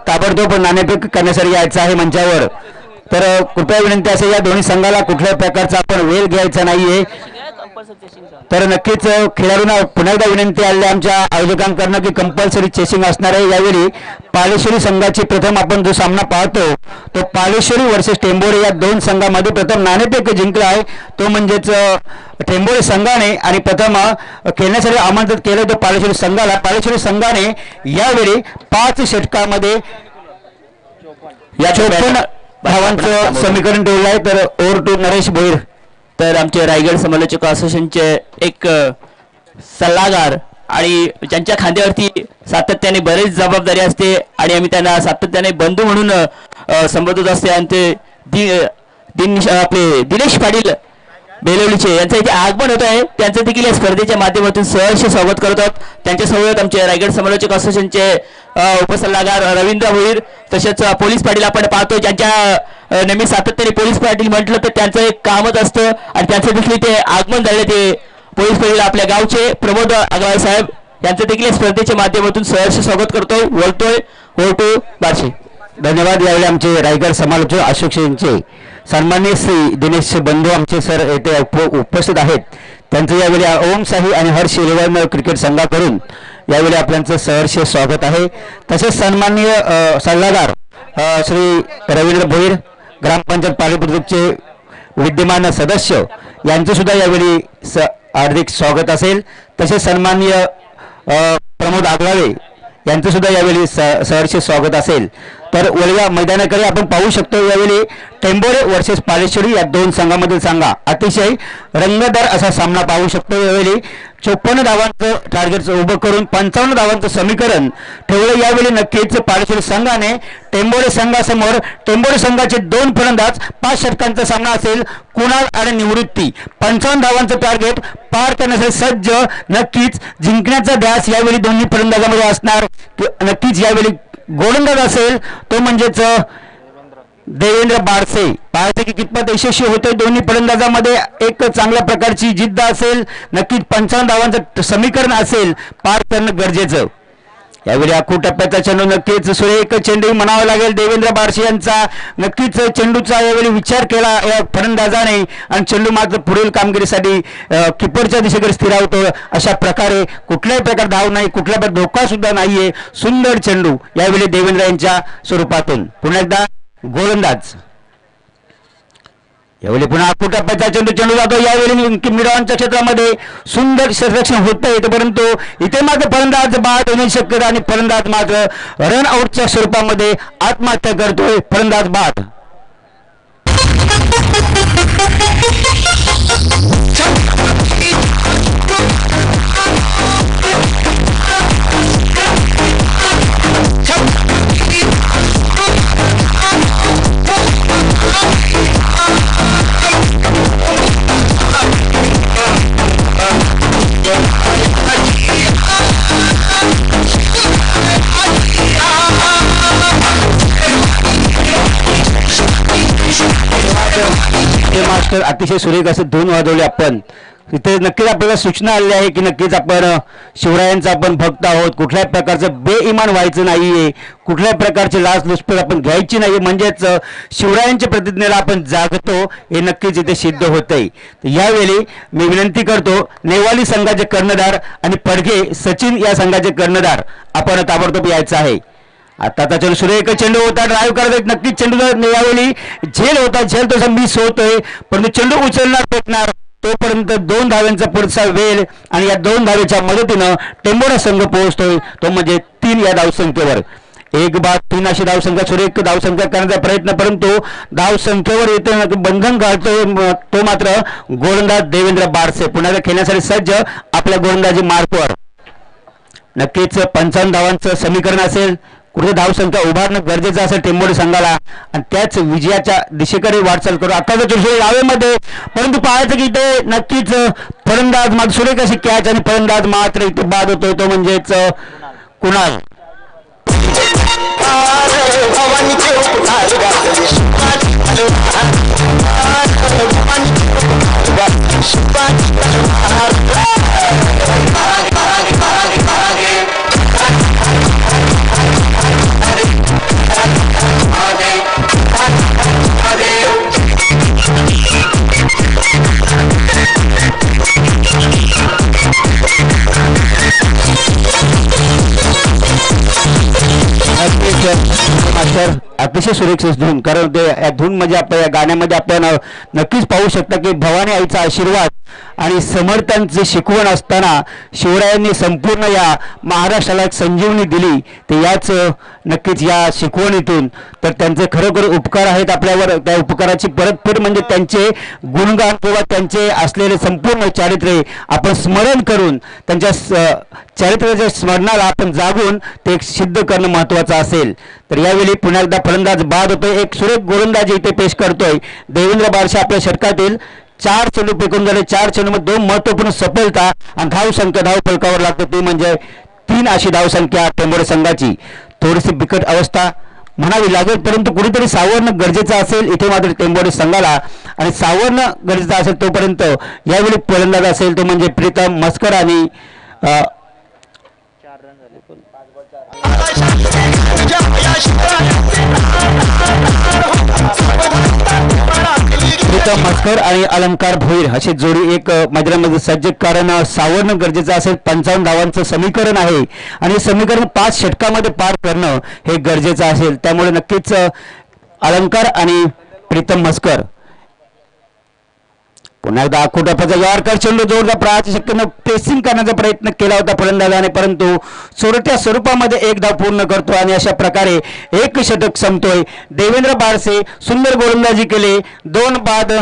ताबडतोब नाणेफेक करण्यासाठी यायचं आहे मंचावर. तर कृपया विनंती असेल या दोन्ही संघाला कुठल्याही प्रकारचा आपण वेळ घ्यायचा नाहीये. तर नक्कीच खेळाडूंना पुन्हा एकदा विनंती आली आमच्या आयोजकांकडनं की कंपल्सरी चेसिंग असणार आहे. यावेळी पालेश्वरी संघाची प्रथम आपण जो सामना पाहतो तो पालेश्वरी वर्सेस टेंभोडे या 2 संघामध्ये प्रथम नाणेफेक जिंकला आहे, तो म्हणजेच टेंभोडे संघाने आणि प्रथम खेळण्यासाठी आमंत्रित केलं तो पालेश्वरी संघाला. पालेश्वरी संघाने यावेळी 5 षटकामध्ये या 54 धावांचं समीकरण ठेवलं आहे. तर ओव्हर टू नरेश भोईर. तर आमचे रायगड समालोचक असोसिएशनचे एक सल्लागार आणि ज्यांच्या खांद्यावरती सातत्याने बरीच जबाबदारी असते आणि आम्ही त्यांना सातत्याने बंधू म्हणून संबोधत असते आणि ते आपले दिनेश पाटील बेलवलीचे यांचं इथे आगमन होत आहे. त्यांचं देखील या स्पर्धेच्या माध्यमातून सहर्ष स्वागत करतात. त्यांच्यासोबत आमचे रायगड समालोचक असोसिएशनचे उपसल्लागार रवींद्र भोईर तसेच पोलीस पाटील आपण पाहतो, ज्यांच्या नेहमी सातत्याने पोलीस पाटील म्हटलं तर त्यांचं एक कामच असतं आणि त्यांचं देखील ते आगमन झाले. ते पोलीस पाटील आपल्या गावचे प्रमोद अग्रवाल साहेब यांचं देखील स्पर्धेच्या माध्यमातून सहर्ष स्वागत करतोय. वळतो बारशे. धन्यवाद. यावेळी आमचे रायगड समालोचक असोसिएशनचे सन्माननीय श्री दिनेश बंधू आमचे सर येथे उपस्थित आहेत. त्यांचं यावेळी ओम साही आणि हर्ष इलेव्हन क्रिकेट संघाकडून यावेळी आपल्याचं सहर्ष स्वागत आहे. तसेच सन्माननीय सल्लागार श्री रवींद्र भोईर ग्रामपंचायत पालकमंत्रीचे विद्यमान सदस्य यांचं सुद्धा यावेळी हार्दिक स्वागत असेल. तसेच सन्माननीय प्रमोद आगलावे यांचं सुद्धा यावेळी सहर्ष स्वागत असेल. तर वळव्या मैदानाकडे आपण पाहू शकतो यावेळी टेंबोडे वर्सेस पालेश्वरी या दोन संघामधील संघा अतिशय रंगतदार असा सामना पाहू शकतो. यावेळी 54 धावांचं टार्गेट उभं करून 55 धावांचं समीकरण ठेवलं. यावेळी नक्कीच पालेश्वरी संघाने टेंबोडे संघासमोर टेंबोडे संघाचे 2 फलंदाज 5 षटकांचा सामना असेल. कुणाल आणि निवृत्ती 55 धावांचं टार्गेट पार करण्यासाठी सज्ज. नक्कीच जिंकण्याचा ध्यास यावेळी दोन्ही फलंदाजांमध्ये असणार. नक्कीच यावेळी गोलंदाज असेल तो म्हणजेच देवेंद्र बारसे. पाहायचं की कितपत यशस्वी होते. दोन्ही फलंदाजामध्ये एक चांगल्या प्रकारची जिद्द असेल. नक्कीच 55 धावांचं समीकरण असेल पार करणं गरजेचं. यावेळी आखू टप्प्याचा चेंडू नक्कीच सुरेख चेंडू म्हणावा लागेल देवेंद्र बारसे यांचा. नक्कीच चेंडूचा यावेळी विचार केला या फलंदाजाने आणि चेंडू मात्र पुढील कामगिरीसाठी किपरच्या दिशेकडे स्थिरावतो. अशा प्रकारे कुठल्याही प्रकार धाव नाही, कुठल्या प्रकार धोका सुद्धा नाहीये. सुंदर चेंडू यावेळी देवेंद्र यांच्या स्वरूपातून. पुन्हा एकदा गोलंदाज यावेळी पुन्हा आखू टप्प्याचा चेंडू जातो. यावेळी मिडॉनच्या क्षेत्रामध्ये सुंदर क्षेत्ररक्षण होत येते, परंतु इथे मात्र फलंदाज बाद होण्याची शक्यता आणि फलंदाज मात्र रन आउटच्या स्वरूपामध्ये आत्महत्या करतोय. फलंदाज बाद. मास्टर अतिशय सुरेख असे धून वाजवले आपण. इथे नक्कीच आपल्याला सूचना आली आहे की नक्कीच आपण शिवरायांचा आपण भक्त आहोत. कुठल्याही प्रकारचं बेईमान व्हायचं नाहीये, कुठल्याही प्रकारचे लाचलुचपत आपण घ्यायची नाही. म्हणजेच शिवरायांच्या प्रतिज्ञेला आपण जागतो हे नक्कीच इथे सिद्ध होतंय. यावेळी मी विनंती करतो नेवाली संघाचे कर्णधार आणि पडघे सचिन या संघाचे कर्णधार आपण ताबडतोब यायचं आहे. आता चेंडू सुरेख चेंडू होता. ड्राईव्ह करत नक्कीच चेंडू यावेळी झेल होता. झेल तसा मिस होतोय, परंतु चेंडू उचलणार फेकणार तोपर्यंत 2 धाव्यांचा पुढचा वेळ आणि या 2 धावेच्या मदतीनं टेंबोडा संघ पोहोचतोय तो म्हणजे 3 या धावसंख्येवर. 1 बाद 3 अशी धावसंख्या सुरेख धावसंख्या करण्याचा प्रयत्न, परंतु धावसंख्येवर येते बंधन घालतोय तो मात्र गोलंदाज देवेंद्र बारसे. पुन्हा खेळण्यासाठी सज्ज आपल्या गोलंदाजी मार्कवर. नक्कीच 55 धावांचं समीकरण असेल. कुठे धावसंख्या उभारणं गरजेचं असेल टेंबोडे संघाला आणि त्याच विजयाच्या दिशेकडे वाटचाल करू. आता तर लावेमध्ये, परंतु पाहायचं की इथे नक्कीच फलंदाज मात्र सुरेख अशी कॅच आणि फलंदाज मात्र इथे बाद होतोय तो म्हणजेच कुणाल. अतिशय सुरेख धून, कारण ते या धून म्हणजे आपण या गाण्यामध्ये आपण नक्कीच पाहू शकता की भवानी आईचा आशीर्वाद आणि समर्थांचे शिकवण असताना शिवरायांनी संपूर्ण या महाराष्ट्राला एक संजीवनी दिली. ते याच नक्कीच या शिकवणीतून तर त्यांचे खरोखर उपकार आहेत आपल्यावर. त्या उपकाराची परतफेड म्हणजे त्यांचे गुणगान किंवा त्यांचे असलेले संपूर्ण चारित्र्य आपण स्मरण करून त्यांच्या चारित्र्याच्या स्मरणाला आपण जागून ते सिद्ध करणं महत्त्वाचं असेल. तर यावेळी पुन्हा एकदा फलंदाज बाद होतोय. एक सुरेख गोलंदाजी इथे पेश करतोय देवेंद्र बारशे. आपल्या षटकातील 4 चेंडू फेकून झाले. 4 चेंडूमध्ये 2 महत्त्वपूर्ण सफलता आणि धावसंख्या धाव फलकावर लागते ती म्हणजे 3 अशी धावसंख्या टेंभोडे संघाची. थोडीशी बिकट अवस्था म्हणावी लागेल परंतु कुठेतरी सावरणं गरजेचं असेल इथे मात्र टेंभोडे संघाला. आणि सावरणं गरजेचं असेल तोपर्यंत यावेळी फलंदाज असेल तो म्हणजे प्रीतम मस्कर आणि प्रीतम मस्कर आणि अलंकार भोईर अशी जोडी एक मैदानामध्ये सज्ज. कारण सावरणं गरजेचं असेल. 55 धावांचं समीकरण आहे आणि समीकरण 5 षटकामध्ये पार करणं हे गरजेचं असेल. त्यामुळे नक्कीच अलंकार आणि प्रीतम मस्कर पुन्हा एकदा आखोटापाचा यारकर चेंडू जोरदार प्रहारच्या शक्तीनं प्रेसिंग करण्याचा प्रयत्न केला होता फलंदाजाने परंतु सोडत्या स्वरूपामध्ये एक धाव पूर्ण करतो आणि अशा प्रकारे एक षटक संपतोय. देवेंद्र बारसे सुंदर गोलंदाजी केले. 2 बाद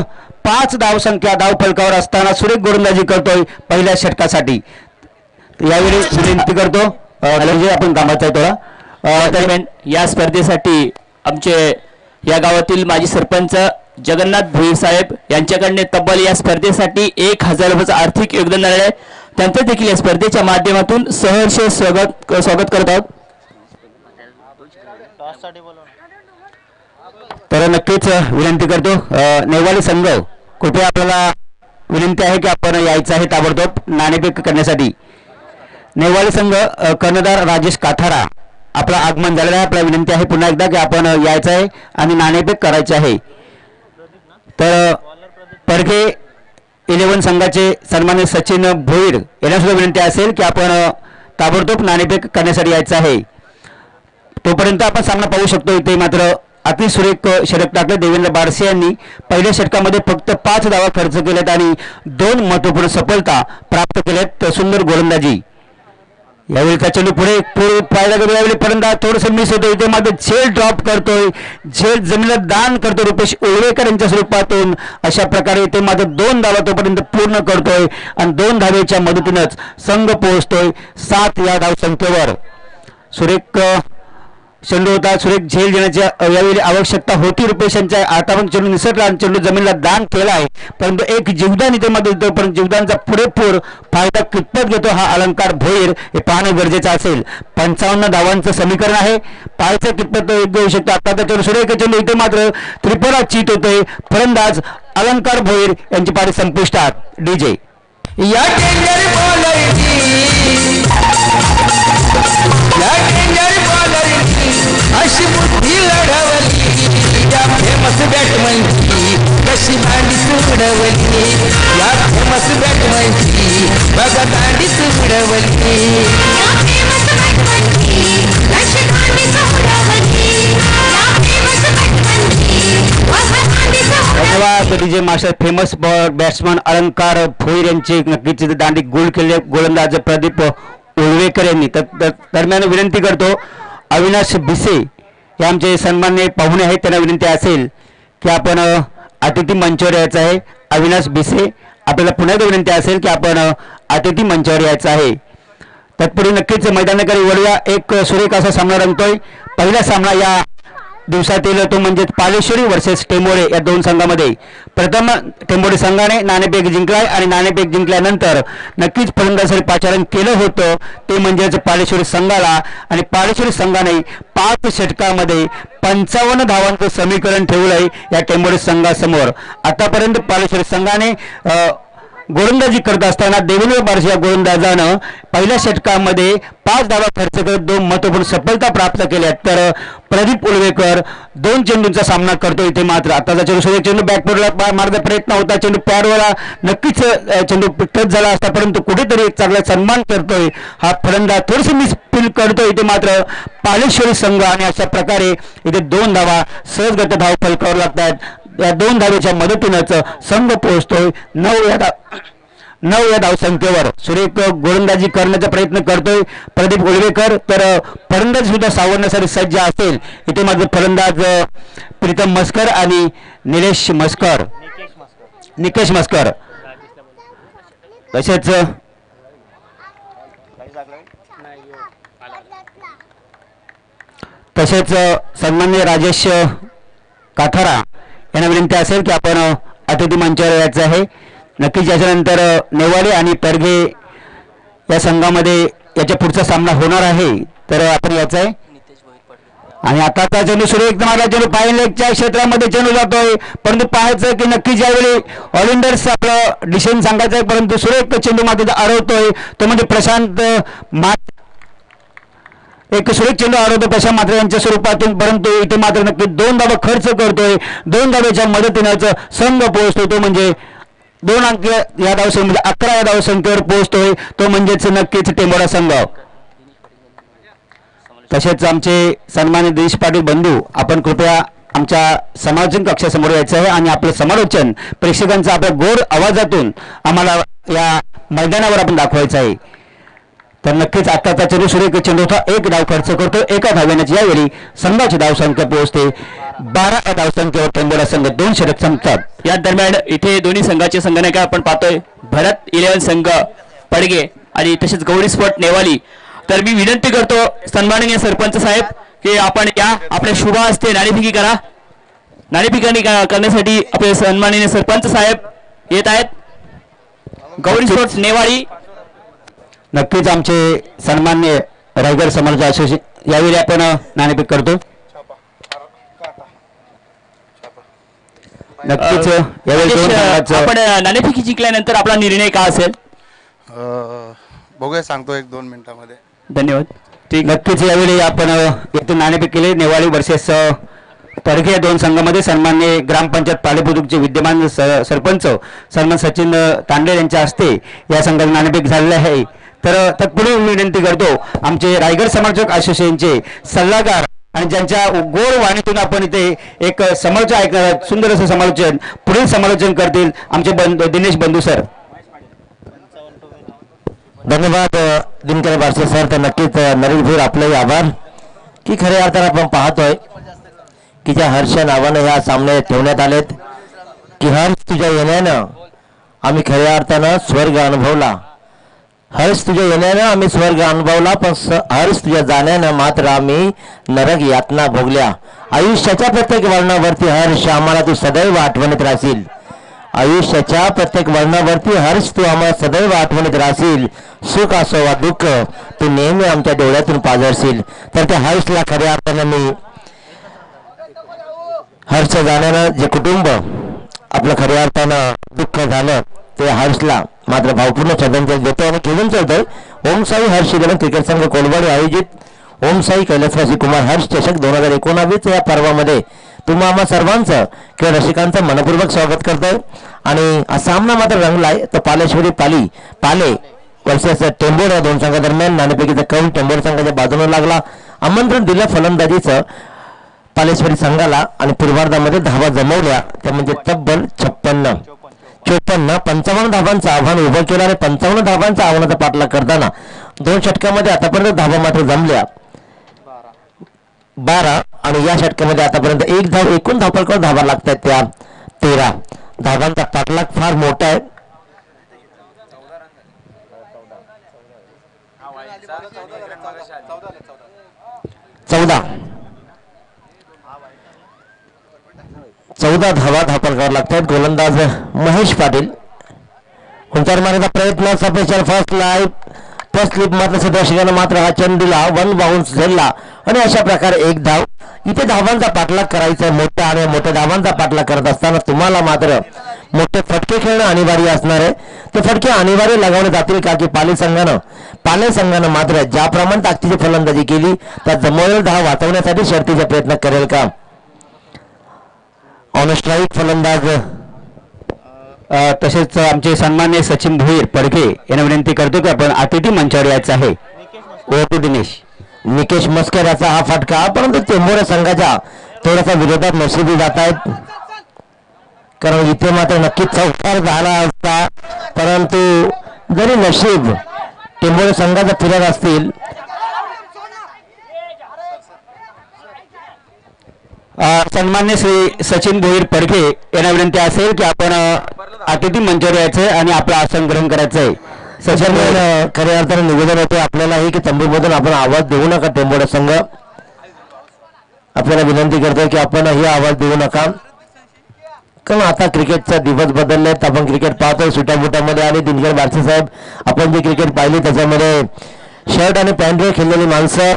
5 धावसंख्या धाव फलकावर असताना सुरेख गोलंदाजी करतोय पहिल्या षटकासाठी. यावेळी विनंती करतो आपण कामाचा थोडा दरम्यान या स्पर्धेसाठी आमचे या गावातील माजी सरपंच जगन्नाथ भोईर साहेब यांच्याकडने तब्बल या स्पर्धेसाठी 1000 रुपयाचं आर्थिक योगदान आहे. त्यांचं देखील या स्पर्धेच्या माध्यमातून सहर्ष स्वागत करत आहोत. तर नक्कीच विनंती करतो नेवाली संघ कृपया आपल्याला विनंती आहे की आपण यायचं आहे ताबडतोब नाणेफेक करण्यासाठी. नेवाली संघ कर्णधार राजेश काठारा आपलं आगमन झालेलं आहे. आपल्याला विनंती आहे पुन्हा एकदा की आपण यायचं आहे आणि नाणेफेक करायचे आहे. तर पडके 11 संघाचे सन्मान्य सचिन भोईर यांना सुद्धा विनंती असेल की आपण ताबडतोब नाणेफेक करण्यासाठी यायचं आहे. तोपर्यंत आपण सामना पाहू शकतो. इथे मात्र अतिसुरेख षटक टाकले देवेंद्र बारसे यांनी. पहिल्या षटकामध्ये फक्त 5 धावा खर्च केल्यात आणि 2 महत्त्वपूर्ण सफलता प्राप्त केल्यात. सुंदर गोलंदाजी. यावेळी त्या चेंडू पुढे पाहिला गेला. यावेळी फलंदाज थोडंसं मिस होतो. इथे मात्र झेल ड्रॉप करतोय. झेल जमिनीला दान करतो रुपेश उळवेकर यांच्या स्वरूपातून. अशा प्रकारे इथे मात्र 2 धावा तोपर्यंत पूर्ण करतोय आणि 2 धावेच्या मदतीनंच संघ पोहोचतोय 7 या धावसंख्येवर. सुरेख चेंडू होता. सुरेख झेल देण्याची यावेळी आवश्यकता होती रुपेशांच्या. आता पण चेंडू निसटला आणि चेंडू जमिनीला दान केला आहे परंतु एक जीवदान इथे मध्ये होतं पण जीवदानचा पुरेपूर फायदा कितपत घेतो हा अलंकार भोईर हे पाहणं गरजेचं असेल. 55 धावांचं समीकरण आहे. पाहायचं कितपत योग्य होऊ शकतं. आता तर चेंडू सुरेख चेंडू इथे मात्र त्रिपुरा चित होतोय. फलंदाज अलंकार भोईर यांची पारी संपुष्टात. डीजे या टेंडर बॉलरची अशी बुद्धी लढवली या फेमस बॅटमनची कशी दांडीच उडवली. या फेमस बॅटमनची बघा दांडीच उडवली. धन्यवाद डीजे मास्टर. फेमस बॅट्समन अलंकार भोईर यांची नक्कीच दांडी गोल केले गोलंदाज प्रदीप उळवेकर यांनी. दरम्यान विनंती करतो अविनाश भिसे हे आमचे सन्माननीय पाहुणे आहेत. त्यांना विनंती असेल की आपण अतिथी मंचावर यायचं आहे. अविनाश भिसे आपल्याला पुन्हा एकदा विनंती असेल की आपण अतिथी मंचावर यायचं आहे. तत्पूर्वी नक्कीच मैदानाकडे वळूया. एक सुरेख असा सामना रंगतोय. पहिला सामना या दिवसातील तो म्हणजे पालेश्वरी वर्सेस टेंभोडे या 2 संघामध्ये. प्रथम टेंभोडे संघाने नाणेफेक जिंकलाय आणि नाणेफेक जिंकल्यानंतर नक्कीच फलंदाजीसाठी पाचारण केलं होतं ते म्हणजेच पालेश्वरी संघाला. आणि पालेश्वरी संघाने 5 षटकामध्ये 55 धावांचं समीकरण ठेवलंय या टेंभोडे संघासमोर. आतापर्यंत पालेश्वरी संघाने गोलंदाजी करत असताना देवेंद्र बारसे या गोलंदाजानं पहिल्या षटकामध्ये 5 धावा खर्च करत 2 महत्त्वपूर्ण सफलता प्राप्त केल्या. तर प्रदीप उळवेकर 2 चेंडूंचा सामना करतो. इथे मात्र आताचा चेंडू बॅकफुटला मारण्याचा प्रयत्न होता. चेंडू पॅडवरला नक्कीच चेंडू टच झाला असता परंतु कुठेतरी एक चांगला सन्मान करतोय हा फलंदाज. थोडीशी मिसफील करतोय इथे मात्र पालेश्वरी संघ आणि अशा प्रकारे इथे 2 धावा सहजगत धाव फलकावर लागतात. या 2 धावेच्या मदतीनंच संघ पोहोचतोय 9 या 9 या धावसंख्येवर सुरेख गोलंदाजी करण्याचा प्रयत्न करतोय प्रदीप उळवेकर. तर फलंदाज सुद्धा सावरण्यासाठी सज्ज असेल. इथे माझे फलंदाज प्रीतम मस्कर आणि निलेश मस्कर निकेश मस्कर. तसेच सन्माननीय राजेश काठारा यांना विनंती असेल की आपण अतिथी मंचावर यायचं आहे. नक्कीच याच्यानंतर नेवाळे आणि परघे या संघामध्ये याच्या पुढचा सामना होणार आहे. तर आपण यायचं आहे. आणि आता चेंडू सुरू एकदम आला. चेंडू पायलेगच्या क्षेत्रामध्ये चेंडू जातोय, परंतु पाहायचं की नक्कीच यावेळी ऑलिंडर्स आपलं डिसिजन सांगायचं आहे. परंतु सुरेख चेंडू मात्र अडवतोय तो म्हणजे प्रशांत एक सुरेख चेंडू अडवतो प्रशांत मात्रे यांच्या स्वरूपातून. परंतु इथे मात्र नक्की 2 धावा खर्च करतोय. 2 धावेच्या मदतीनं संघ पोहोचतोय तो म्हणजे 2 अंक या धावसंख्येमध्ये 11 या धावसंख्येवर पोहोचतोय तो म्हणजेच नक्कीच टेंभोडा संघ. तसेच आमचे सन्मानित दिनेश पाटील बंधू आपण कृपया आमच्या समालोचन कक्षासमोर यायचं आहे आणि आपलं समालोचन प्रेक्षकांचं आपल्या गोड आवाजातून आम्हाला या मैदानावर आपण दाखवायचं आहे. तर नक्कीच आत्ताचा चेंडू सुरेख चेंडू होता. 1 धाव खर्च करतो. 1 धावेनेच यावेळी संघाची धावसंख्या पोहोचते 12 धावसंख्येवर टेंभोडा संघ 2 षटक संपतात. या दरम्यान इथे दोन्ही संघाचे संघनायक आपण पाहतोय भरत 11 संघ पडगे आणि तसेच गौरी स्पॉट नेवाली. तर मी विनंती करतो सन्माननीय सरपंच साहेब की आपण या आपल्या शुभ हस्ते नाणेफेकी करा. नाणेफेकी करण्यासाठी आपले सन्माननीय सरपंच साहेब येत आहेत. गौरी स्पॉट नेवाळी. नक्कीच आमचे सन्मान्य रायगड समाज असोसिएशन यावेळी आपण नाणेफेक करतो. नक्कीच यावेळी आपण नाणेफेकी जिंकल्यानंतर आपला निर्णय काय असेल बघूया, सांगतो 1-2 मिनिटांमध्ये. धन्यवाद. ठीक. नक्कीच यावेळी आपण इथून नाणेफेक केले. नेवाळी वर्सेस परघे 2 संघामध्ये सन्मान्य ग्रामपंचायत पालेबुद्रुकचे विद्यमान सरपंच सन्मान सचिन तांडे यांच्या हस्ते या संघात नाणेफेक झालेले आहे. तर तत्पूर्वी मी विनंती करतो आमचे रायगड समालोचक असोसिएशनचे सल्लागार आणि ज्यांच्या गोड वाणीतून आपण इथे एक समालोचन ऐकणार सुंदर असं समालोचन पुढील समालोचन करतील आमचे दिनेश बंधू सर. धन्यवाद दिनकर बारसे सर. तर नक्कीच नरेशभीर आपलंही आभार की खऱ्या अर्थानं आपण पाहतोय की ज्या हर्ष नावानं ह्या सामने ठेवण्यात आलेत की हर्ष तुझ्या येण्यानं आम्ही खऱ्या अर्थानं स्वर्ग अनुभवला. हर्ष तुझ्या येण्यानं आम्ही स्वर्ग अनुभवला, पण हर्ष तुझ्या जाण्यानं मात्र आम्ही नरक यातना भोगल्या. आयुष्याच्या प्रत्येक वळणावरती हर्ष आम्हाला तू सदैव आठवणीत राहशील. आयुष्याच्या प्रत्येक वळणावरती हर्ष तू आम्हाला सदैव आठवणीत राहशील. सुख असो वा दुःख तू नेहमी आमच्या डोळ्यातून पाजरशील. तर त्या हर्षला खऱ्या अर्थानं मी हर्ष जाण्यानं जे कुटुंब आपलं खऱ्या अर्थानं दुःख झालं ते हर्षला मात्र भावपूर्ण श्रद्धांजली देतो आणि घेऊन चलतोय ओम साई हर्ष क्रिकेट संघ कोलवाडी आयोजित ओम साई कैलासवासी कुमार हर्ष चषक 2019 या पर्वामध्ये तुम्हा आम्हा सर्वांचं किंवा रसिकांचं मनपूर्वक स्वागत करतोय. आणि हा सामना मात्र रंगलाय तो पालेश्वरी पाले वर्सेस टेंभोडे 2 संघादरम्यान. नाणेफेकीचा कौल टेंभोडे संघाच्या बाजूने लागला. आमंत्रण दिलं फलंदाजीचं पालेश्वरी संघाला आणि पूर्वार्धामध्ये धावा जमवल्या त्या म्हणजे तब्बल 55 धावांचं आव्हान उभं केलं आणि 55 धावांचा आव्हानाचा पाठलाग करताना 2 षटकामध्ये आतापर्यंत धावा मात्र जमल्या 12 आणि या षटकामध्ये आतापर्यंत 1 धाव एकूण धावपळकावर धावा लागतात त्या 13 धावांचा पाठलाग फार मोठा आहे. चौदा धावा धावपळकावर लागतात. गोलंदाज महेश पाटील उंचार मारण्याचा प्रयत्न स्पेशल फर्स्ट स्लिप मात्र सदस्यानं मात्र हा चेंडूला 1 बाउन्स झेलला आणि अशा प्रकारे 1 धाव. इथे धावांचा पाठलाग करायचा मोठा आणि मोठ्या धावांचा पाठलाग करत असताना तुम्हाला मात्र मोठे फटके खेळणं अनिवार्य असणार आहे. ते फटके अनिवार्य लगावले जातील का की पाले संघानं मात्र ज्याप्रमाणे ताकदीची फलंदाजी केली त्या जमवलेल्या धाव वाचवण्यासाठी शर्तीचा प्रयत्न करेल का. ऑन स्ट्राईक फलंदाज तसेच आमचे सन्मान्य सचिन भोईर पडके यांना विनंती करतो की आपण अतिथी मंचावर यायचं आहे. ओटू निकेश मस्कर याचा हा फटका, परंतु टेंभोडे संघाच्या थोड्यासा विरोधात नशिबी जात आहेत कारण इथे मात्र नक्कीच चौकार झाला असता, परंतु जरी नशीब टेंभोडे संघाचा फिरत असतील सन्मान्य श्री सचिन भोईर पडके यांना विनंती असेल की आपण अतिथी मंचावर यायचंय आणि आपलं आसन ग्रहण करायचंय. सचिन खऱ्या अर्थाने निवेदन होते आपल्यालाही की तंबूमधून आपण आवाज देऊ नका. टेंभोडे संघ आपल्याला विनंती करतोय की आपण ही आवाज देऊ नका, कारण आता क्रिकेटचा दिवस बदललेत. आपण क्रिकेट पाहतोय सुटाबुटामध्ये. आणि दिनकर बारसे साहेब, आपण जे क्रिकेट पाहिली त्याच्यामध्ये शर्ट आणि पॅन्टवर खेळलेली माणसं,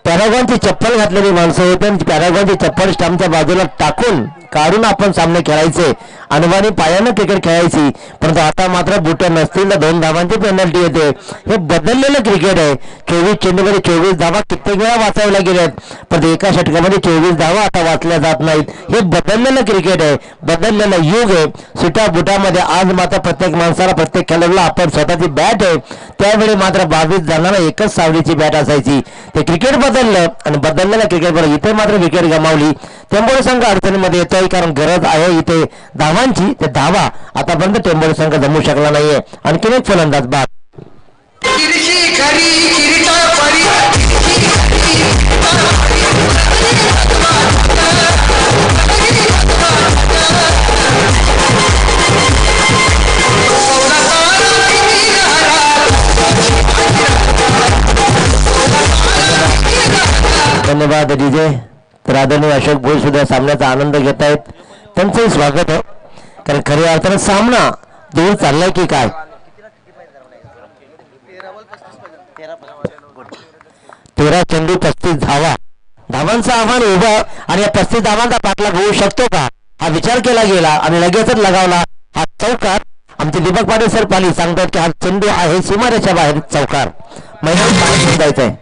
पॅरागॉनची चप्पल घातलेली माणसं होते. पॅरागॉनची चप्पल स्टंपच्या बाजूला टाकून काढून आपण सामने खेळायचे, अनवाणी पायानं क्रिकेट खेळायची. परंतु आता मात्र बुट नसतील तर 2 धावांची पेनल्टी येते. हे बदललेलं क्रिकेट आहे. 24 चेंडूमध्ये 24 धावा कित्येक वेळा वाचवल्या गेल्यात, परंतु एका षटकामध्ये 24 धावा आता वाचल्या जात नाहीत. हे बदललेलं क्रिकेट आहे, बदललेलं युग आहे. सुटा बुटामध्ये आज मात्र प्रत्येक माणसाला, प्रत्येक खेळाडूला आपण स्वतःची बॅट आहे. त्यावेळी मात्र 22 जणांना एकच सावलीची बॅट असायची. ते क्रिकेट बदललं आणि बदललेलं क्रिकेट बरं. इथे मात्र विकेट गमावली. टेंभोडे संघ अडचणीमध्ये येतोय, कारण गरज आहे इथे धावांची. ते धावा आतापर्यंत टेंभोडे संघ जमू शकला नाहीये. आणखीन एक फलंदाज बाद. धन्यवाद डीजे. तर आदरणीय अशोक भोई सुद्धा सामन्याचा आनंद घेत आहेत, त्यांचंही स्वागत आहे. कारण खऱ्या अर्थानं सामना दूर चाललाय की काय. 13 चेंडू 35 धावा, धावांचं आव्हान उभं. आणि या 35 धावांचा पाठलाग होऊ शकतो का हा विचार केला गेला आणि लगेचच लगावला हा चौकार. आमचे दीपक पाटील सर पाली सांगतात की हा चेंडू आहे सीमारेच्या बाहेर चौकार. मैदान बाहेर जायचंय.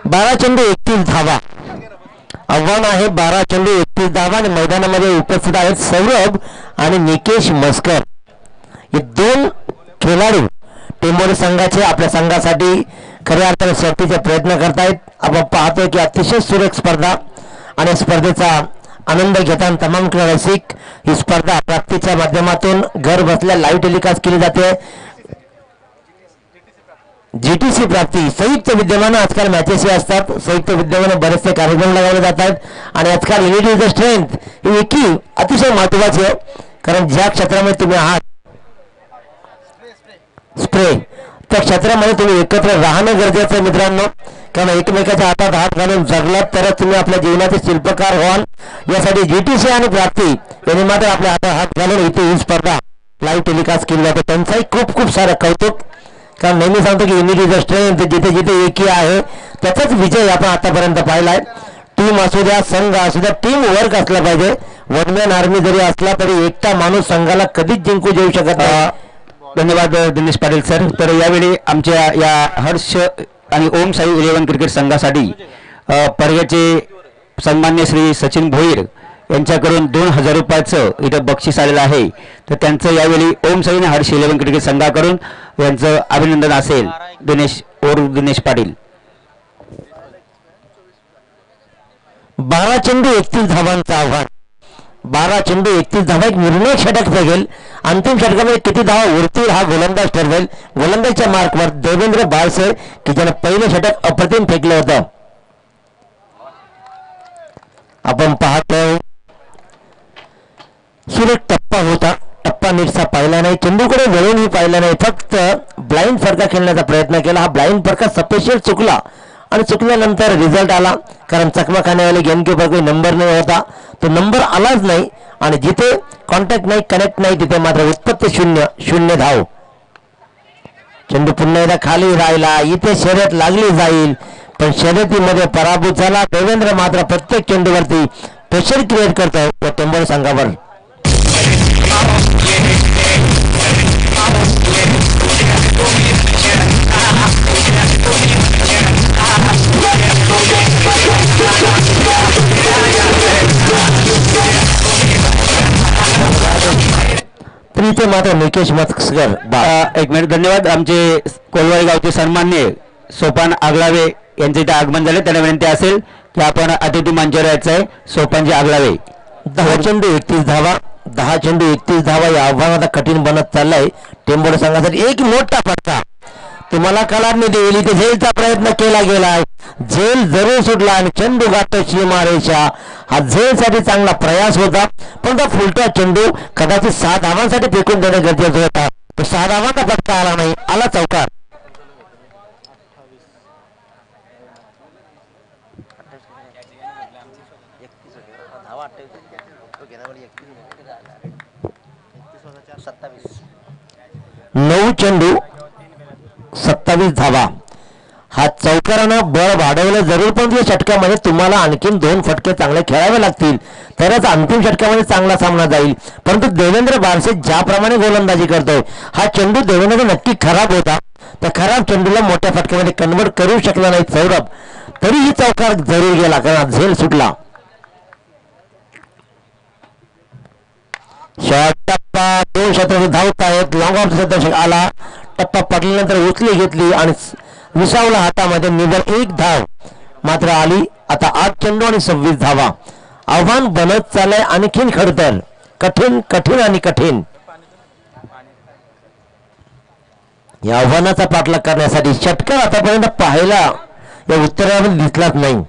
बारा चेंडू 31 धावा आव्हान आहे. 12 चेंडू 31 धावा. आणि मैदानामध्ये उपस्थित आहेत सौरभ आणि निकेश मस्कर. हे 2 खेळाडू टेंभोडे संघाचे आपल्या संघासाठी खऱ्या अर्थाने शक्तीचे प्रयत्न करतायत. आपण पाहतोय की अतिशय सुरेख स्पर्धा आणि स्पर्धेचा आनंद घेताना तमाम क्रीडा रसिक ही स्पर्धा प्राप्तीच्या माध्यमातून घर बसल्या लाईव्ह टेलिकास्ट केली जाते. जीटीसी प्राप्ती संयुक्त विद्यमानं आजकाल मॅचेस असतात. संयुक्त विद्यमानं बरेचसे कार्यक्रम लगावले जातात. आणि आजकाल युनिटी इज द स्ट्रेंथ ही एकी अतिशय महत्वाची आहे. कारण ज्या क्षेत्रामध्ये तुम्ही आहात स्प्रे, त्या क्षेत्रामध्ये तुम्ही एकत्र राहणं गरजेचं आहे मित्रांनो. कारण एकमेकाच्या हातात हात घालून जगलात तरच तुम्ही आपल्या जीवनाचे शिल्पकार व्हाल. यासाठी जीटीसी आणि प्राप्ती यांनी मात्र आपल्या हातात हात घालून इथे ही स्पर्धा लाईव्ह टेलिकास्ट केली जाते. त्यांचाही खूप खूप सारं कौतुक. कारण नेहमी सांगतो की युनिटी इज द स्ट्रेंथ, जिथे जिथे एकी आहे त्याचाच विजय आपण आतापर्यंत पाहिलाय. टीम असू द्या, संघ असू द्या, टीम वर्क असला पाहिजे. वन मॅन आर्मी जरी असला तरी एकटा माणूस संघाला कधीच जिंकू देऊ शकत नाही. धन्यवाद दिनेश पाटील सर. तर यावेळी आमच्या या हर्ष आणि ओम साई 11 क्रिकेट संघासाठी पर्याचे सन्मान्य श्री सचिन भोईर यांच्याकडून 2000 रुपयाचं इथं बक्षीस आलेलं आहे. तर त्यांचं यावेळी ओम साई आणि हर्ष 11 क्रिकेट संघाकडून यांचं अभिनंदन असेल. दिनेश पाटील. 12 चेंडू 31 धावांचं आव्हान. 12 चेंडू 31 धावा. एक निर्णायक षटक जगेल. अंतिम षटकामध्ये किती धावा उरतील हा गोलंदाज ठरवेल. गोलंदाजच्या मार्कवर देवेंद्र बाळसे की ज्यानं पहिलं षटक अप्रतिम फेकलं होतं. आपण पाहतोय सुरेख टप्पा होता. टप्पा नीटसा पाहिला नाही, चेंडूकडे वळूनही पाहिला नाही, फक्त ब्लाइंड फरका खेळण्याचा प्रयत्न केला. हा ब्लाइंड फरका सपेशीर चुकला आणि चुकल्यानंतर रिझल्ट आला. कारण चकमा खाण्यावाले गेमकीपर काही नंबर नाही होता, तो नंबर आलाच नाही. आणि जिथे कॉन्टॅक्ट नाही, कनेक्ट नाही, तिथे मात्र उत्पत्ती 0 धाव. चेंडू पुन्हा एकदा खाली राहिला. इथे शर्यत लागली जाईल, पण शर्यतीमध्ये पराभूत झाला. देवेंद्र मात्र प्रत्येक चेंडूवरती प्रेशर क्रिएट करतोय त्या टेंभोडे संघावर. इथे मात्र निकेश मस्कर एक मिनिट, धन्यवाद. आमचे कोलवाडी गावचे सन्माननीय सोपान आगलावे यांचे इथे आगमन झाले. त्यांना विनंती असेल की आपण अतिथी मंचावर यायचं आहे. सोपानजी आगलावे. 10 चेंडू 31 धावा, 10 चेंडू 31 धावा. या आव्हान आता कठीण बनत चाललंय टेंभोडे संघासाठी. एक मोठा फटका तुम्हाला कलांनी देईल. इथे झेलचा प्रयत्न केला गेलाय, झेल जरूर सुटला आणि चेंडू गाठतो सीमारेषा. हा झेलसाठी चांगला प्रयास होता, पण तो फुलटा चेंडू कदाचित 6 धावांसाठी फेकून देणे गरजेचं होता. तो 6 धावांचा फटका आला नाही, आला चौकार. नऊ चेंडू 27 धावा. हा चौकारानं बळ वाढवलं जरूर, पण या षटकामध्ये तुम्हाला आणखीन 2 फटके चांगले खेळावे लागतील, तरच अंतिम षटकामध्ये चांगला सामना जाईल. परंतु देवेंद्र बारसे ज्याप्रमाणे गोलंदाजी करतोय, हा चेंडू देवेंद्र नक्की खराब होता. त्या खराब चेंडूला मोठ्या फटक्यामध्ये कन्वर्ट करू शकला नाही सौरभ. तरीही चौकार जरूर गेला, कारण झेल सुटला. शॉर्ट टप्पा 2 षटक धावत आहेत. लॉंग ऑफ दर्शक आला, टप्पा पडल्यानंतर उचली घेतली आणि विसावला हातामध्ये. निव्वळ 1 धाव मात्र आली. आता 8 चेंडू आणि 26 धावा. आव्हान बनत चाललंय आणखीन खडतर, कठीण कठीण आणि कठीण. या आव्हानाचा पाठलाग करण्यासाठी षटकार आतापर्यंत पाहायला या उत्तरामध्ये दिसलाच नाही.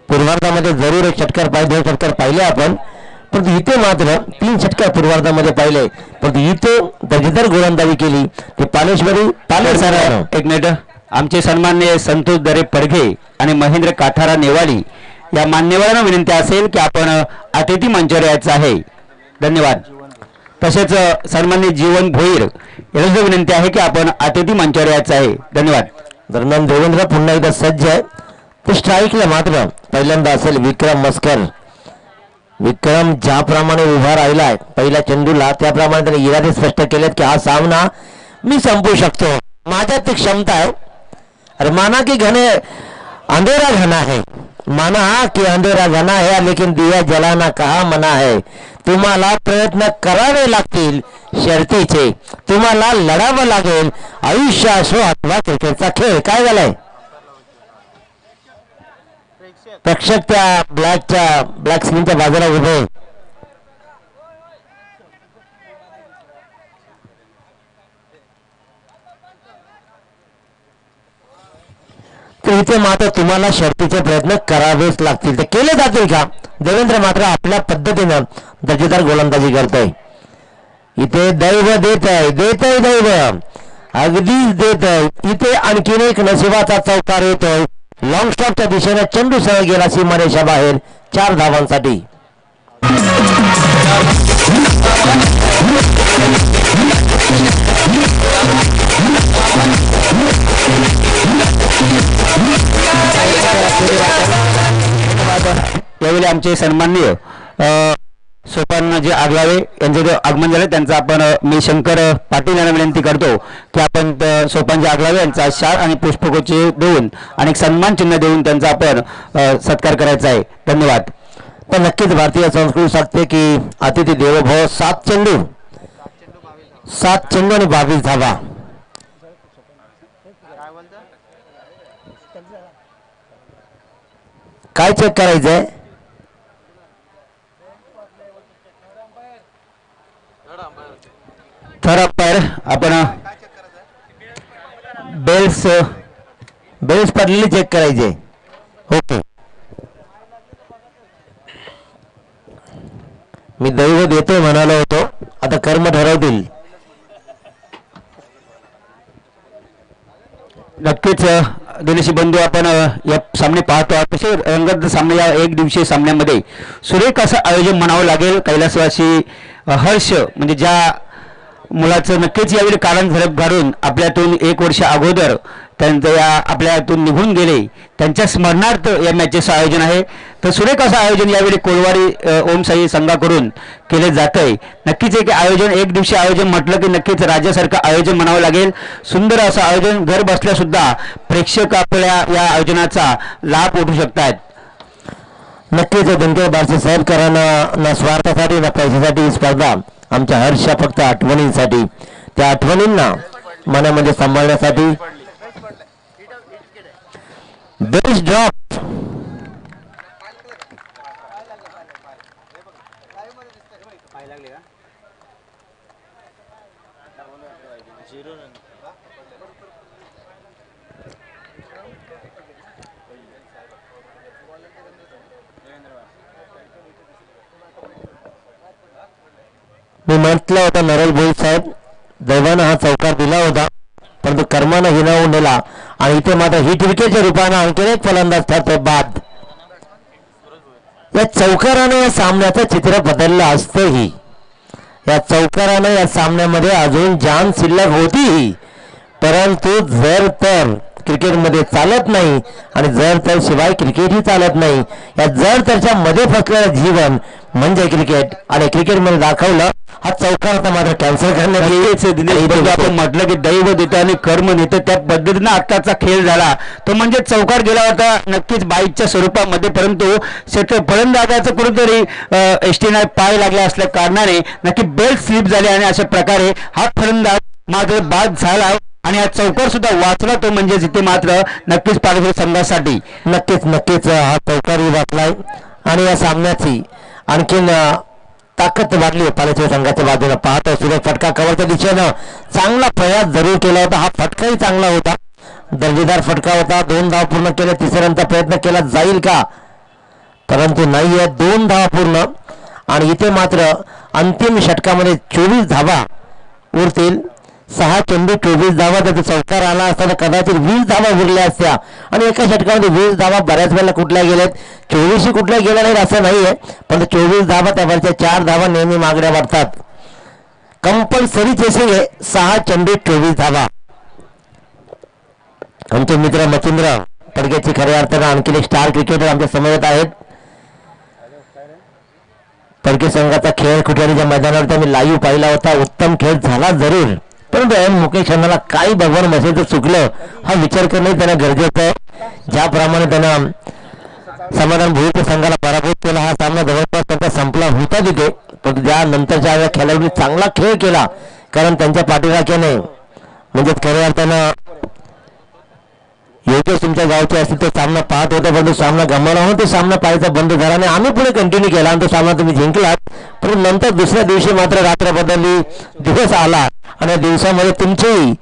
पूर्वार्धामध्ये जरूर एक षटकार पाहिजे, 2 षटकार पाहिले आपण, परंतु इथे मात्र 3 षटकार पूर्वार्धामध्ये पाहिले. परंतु इथे दर्जेदार गोलंदाजी केली ते पालेश्वरी पालेसरानं. एक मिनिट, आमचे सन्माननीय संतोष दरे पडघे आणि महेंद्र काठारा नेवाडी या मान्यवरांना विनंती असेल की आपण अतिथी मंचावर यायचं आहे. धन्यवाद. तसेच सन्माननीय जीवन भोईर यांना विनंती आहे की आपण अतिथी मंचावर यायचं आहे. धन्यवाद. दरम्यान देवेंद्र पुन्हा एकदा सज्ज आहे. ते स्ट्राईकला मात्र पहिल्यांदा असेल विक्रम मस्कर. विक्रम ज्याप्रमाणे उभा राहिलाय पहिल्या चेंडूला, त्याप्रमाणे त्याने इरादे स्पष्ट केलेत की हा सामना मी संपवू शकतो, माझ्यात ती क्षमता आहे. अरे माना की घने अंधेरा घना है, माना की अंधेरा घना है, लेकिन दिया जलाना कहा मना है. तुम्हाला प्रयत्न करावे लागतील शर्तीचे, तुम्हाला लढावं लागेल. आयुष्य असो अथवा क्रिकेटचा खेळ. काय झालंय प्रेक्षक त्या ब्लॅक स्क्रीनच्या बाजूला उभे. तर इथे मात्र तुम्हाला शर्तीचे प्रयत्न करावेच लागतील. ते केले जातील का? देवेंद्र मात्र आपल्या पद्धतीनं दर्जेदार गोलंदाजी करतोय. इथे दैव देत आहे, देत आहे दैव, अगदीच देत आहे. इथे आणखीन एक नशिबाचा चौकार येतोय. लॉंग स्टॉपच्या दिशेने चेंडू सह गेला सीमारेषा बाहेर 4 धावांसाठी. यावेळी आमचे सन्माननीय सोपानजी आगलावे यांचे जे आगमन झाले त्यांचा आपण मी शंकर पाटील यांना विनंती करतो की आपण सोपानजी आगलावे यांचा शाल आणि पुष्पगुच्छ देऊन आणि सन्मान चिन्ह देऊन त्यांचा आपण सत्कार करायचा आहे. धन्यवाद. पण नक्कीच भारतीय संस्कृती सांगते की अतिथी देवोभव. 7 चेंडू आणि 22 धावा. काय चेक करायचंय? थर्ड अंपायर आपण बेल्स पडलेली चेक करायचे. ओके, मी दैव देतोय म्हणालो होतो, आता कर्म ठरवतील. नक्कीच दिनेशी बंधू आपण या सामने पाहतो. अतिशय रंगत सामने या एक दिवसीय सामन्यामध्ये सुरेख असं आयोजन म्हणावं लागेल. कैलासवासी हर्ष म्हणजे ज्या मुलाचं नक्कीच यावेळी कारण झडप घालून आपल्यातून 1 वर्ष अगोदर त्यांचं या आपल्यातून निघून गेले, त्यांच्या स्मरणार्थ या मॅचेसचं आयोजन आहे. तर सुरेख असं आयोजन यावेळी कोलवाडी ओमसाई संघाकडून केले जात आहे. नक्कीच एक आयोजन, एक दिवशी आयोजन म्हटलं की नक्कीच राज्यासारखं आयोजन म्हणावं लागेल. सुंदर असं आयोजन, घर बसल्या सुद्धा प्रेक्षक आपल्या या आयोजनाचा लाभ उठू शकतात. नक्कीच धनगर बारसे साहेब कारण ना स्वार्थासाठी ना पैशासाठी ही स्पर्धा आमच्या हर्षा फक्त आठवणींसाठी, त्या आठवणींना मनामध्ये सांभाळण्यासाठी बेस्ट ड्रॉप मी म्हटलं होतं नरल भोई साहेब, दैवानं हा चौकार दिला होता परंतु कर्मानं हिरावून नेला आणि इथे मात्र हिट विकेटच्या रूपानं आणखीन एक फलंदाज ठरतोय बाद. या चौकारानं या सामन्याचं चित्र बदललं असतंही, या चौकारानं या सामन्यामध्ये अजून जान शिल्लक होतीही, परंतु जर तर क्रिकेटमध्ये चालत नाही आणि जर तर शिवाय क्रिकेटही चालत नाही, या जर तरच्या मध्ये फसलेलं जीवन म्हणजे क्रिकेट. आणि क्रिकेटमध्ये दाखवलं हा चौकार आता मात्र कॅन्सल करण्यात आपण म्हटलं की दैव देतं आणि कर्म नेतं, त्या पद्धतीनं आत्ताचा खेळ झाला तो म्हणजे चौकार गेला होता नक्कीच बाईकच्या स्वरूपामध्ये, परंतु फलंदाजाचं कुठेतरी एसटीने पाय लागला असल्या कारणाने नक्की बेल्ट स्लिप झाले आणि अशा प्रकारे हा फलंदाज मात्र बाद झाला आणि हा चौकार सुद्धा वाचला तो म्हणजे इथे मात्र नक्कीच पालघर संघासाठी नक्कीच हा चौकारही वाचलाय आणि या सामन्याची आणखीन ताकद वाढली पालघर संघाच्या बाजूला. पाहतो सुरेख फटका कव्हरच्या दिशेनं चांगला प्रयास जरूर केला होता, हा फटकाही चांगला होता, दर्जेदार फटका होता. 2 धाव पूर्ण केले, तिसऱ्यांचा प्रयत्न केला जाईल का, परंतु नाहीये. 2 धावा पूर्ण आणि इथे मात्र अंतिम षटकामध्ये 24 धावा उरतील. 6 चेंडू 24 धावा, त्याचा चौकार आला असताना कदाचित 20 धावा उरल्या असत्या आणि एका षटकामध्ये 20 धावा बऱ्याच वेळेला कुठल्या गेल्यात, 24 कुठल्या गेल्या नाहीत असं नाहीये, पण 24 धावा त्यावरच्या 4 धावा नेहमी मागण्या वाढतात. कंपल्सरी चेसिंग आहे, 6 चेंडू 24 धावा. आमचे मित्र मच्छिंद्र पडग्याची खऱ्या अर्थानं आणखी एक स्टार क्रिकेटर आमच्या समोर आहेत. पडके संघाचा खेळ कुठेच्या मैदानावर त्यांनी लाईव्ह पाहिला होता, उत्तम खेळ झाला जरूर, परंतु मुकेश शर्माला काही भगवान मसेचं चुकलं हा विचार करणं त्यांना गरजेचं आहे. ज्याप्रमाणे त्यानं समाधान भोईर संघाला पराभूत केला, हा सामना जवळपास त्यांचा संपला होता तिथे, पण त्यानंतरच्या या खेळाडूंनी चांगला खेळ केला कारण त्यांच्या पाठीराख्याने म्हणजे खऱ्या अर्थानं योग्य तुमच्या गावचे असतील तो सामना पाहत होता, परंतु सामना गमावला म्हणून तो सामना पाहायचा बंद झाला आणि आम्ही पुढे कंटिन्यू केला आणि तो सामना तुम्ही जिंकलात. परंतु नंतर दुसऱ्या दिवशी मात्र रात्र बदलली, दिवस आला आणि दिवसामध्ये तुमची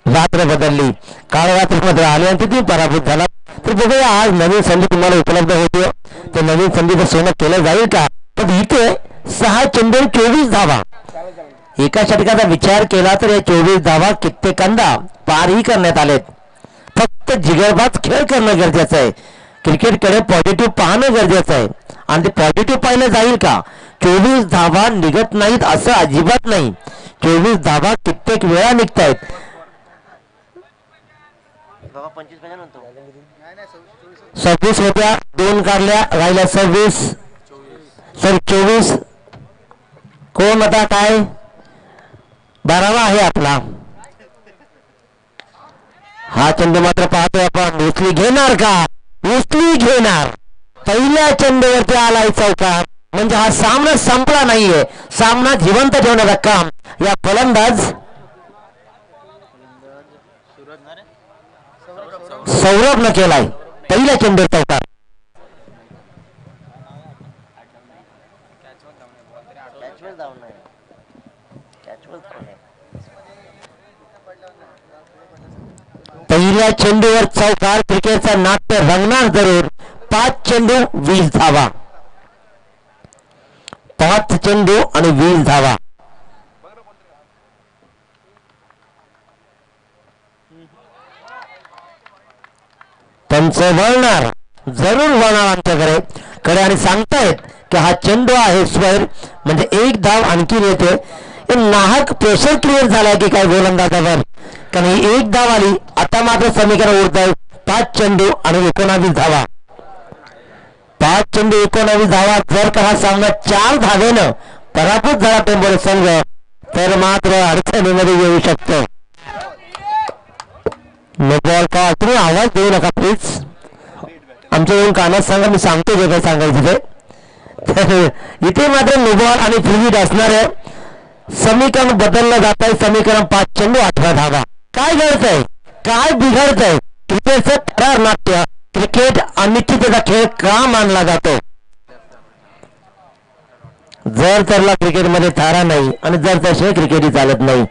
रात्र बदलली, काळ रात्रीमध्ये आले आणि तिथे पराभूत झाला. तर बघूया आज नवीन संधी तुम्हाला उपलब्ध होते, ते नवीन संधीचं सोनं केलं जाईल का. पण इथे 6 चेंडू 24 धावा, एका षटकाचा विचार केला तर या 24 धावा कित्येकांदा पारही करण्यात आलेत. फक्त जिगरबाज खेळ करणं गरजेचं आहे, क्रिकेटकडे पॉझिटिव्ह पाहणं गरजेचं आहे आणि ते पॉझिटिव्ह पाहिलं जाईल का. 24 धावा निघत नाहीत असं अजिबात नाही, 24 धावा कित्येक वेळा निघतायत. 26 होत्या, 2 काढल्या, राहिल्या 26 सॉरी 24. कोण आता काय 12वा आहे आपला. हा चेंडू मात्र पाहतोय आपण, उचली घेणार का, उचली घेणार. पहिल्या चेंडूवरती आलाय चौकार, म्हणजे हा सामना संपला नाहीये, सामना जिवंत ठेवण्याचं काम या फलंदाज सौरभनं केलाय. पहिल्या चेंडूवर चौकार. पहिल्या चेंडूवर चौकार, क्रिकेटचा नाट्य रंगणार जरूर. 5 चेंडू 20 धावा, 5 चेंडू आणि 20 धावा. त्यांचं वळणार जरूर वळणार आमच्याकडे आणि सांगतायत की हा चेंडू आहे स्क्वेअर म्हणजे 1 धाव आणखी येते. नाहक प्रेशर क्रिएट झालाय की काय गोलंदाजावर, कारण ही 1 धाव आली. आता मात्र समीकरण उरत आहे 5 चेंडू आणि 19 धावा. 5 चेंडू 19 धावा. जर का हा सामना 4 धावेनं पराभूत झाला टेंभोडे संघ तर मात्र अडचणीमध्ये येऊ शकतो. बॉल का तुम्ही आवाज देऊ नका प्लीज, आमच्या येऊन कानात सांगा, मी सांगतो जे काय सांगायचं ते. तर इथे मात्र नो बॉल आणि फ्री हिट असणार आहे. समीकरण बदललं जात आहे. समीकरण 5 चेंडू 18 धावा. काय घडतंय, काय बिघडतंय? क्रिकेटचं थरार नाट्य, क्रिकेट अनिश्चिततेचा खेळ का मानला जातो? जर तरला क्रिकेटमध्ये थारा नाही आणि जर त्याशिवाय क्रिकेटही चालत नाही.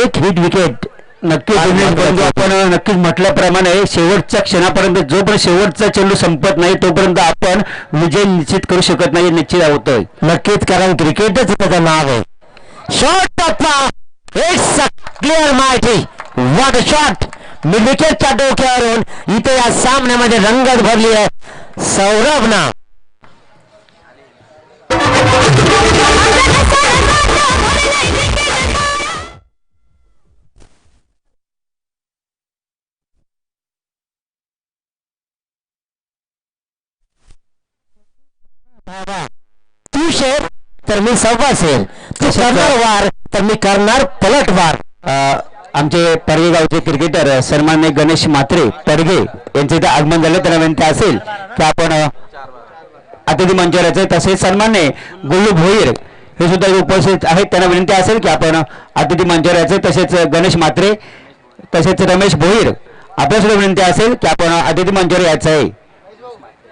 एक हिट विकेट नक्कीच परंतु आपण नक्कीच म्हटल्याप्रमाणे शेवटच्या क्षणापर्यंत जोपर्यंत शेवटचा चेंडू संपत नाही तोपर्यंत आपण विजय निश्चित करू शकत नाही, निश्चित होतोय. नक्कीच, कारण क्रिकेटच त्याचं नाव आहे. शॉट इट्स क्लिअर माहिती. What a shot. मिड विकेटच्या डोक्यावरून इथे या सामन्यामध्ये रंगत भरली आहे. सौरभना तू शेर तर मी सव्वा शेर, तू करणार वार तर मी करणार पलटवार. आमचे परगेगावचे क्रिकेटर सन्माननीय गणेश म्हात्रे पडगे यांचे इथे आगमन झाले. त्यांना विनंती असेल की आपण अतिथी मंचावर यायचे. तसेच सन्माननीय गुल्लू भोईर हे सुद्धा उपस्थित आहेत. त्यांना विनंती असेल की आपण अतिथी मंचावर यायचे. तसेच गणेश म्हात्रे तसेच रमेश भोईर आपल्या सुद्धा विनंती असेल की आपण अतिथी मंचावर यायचं आहे.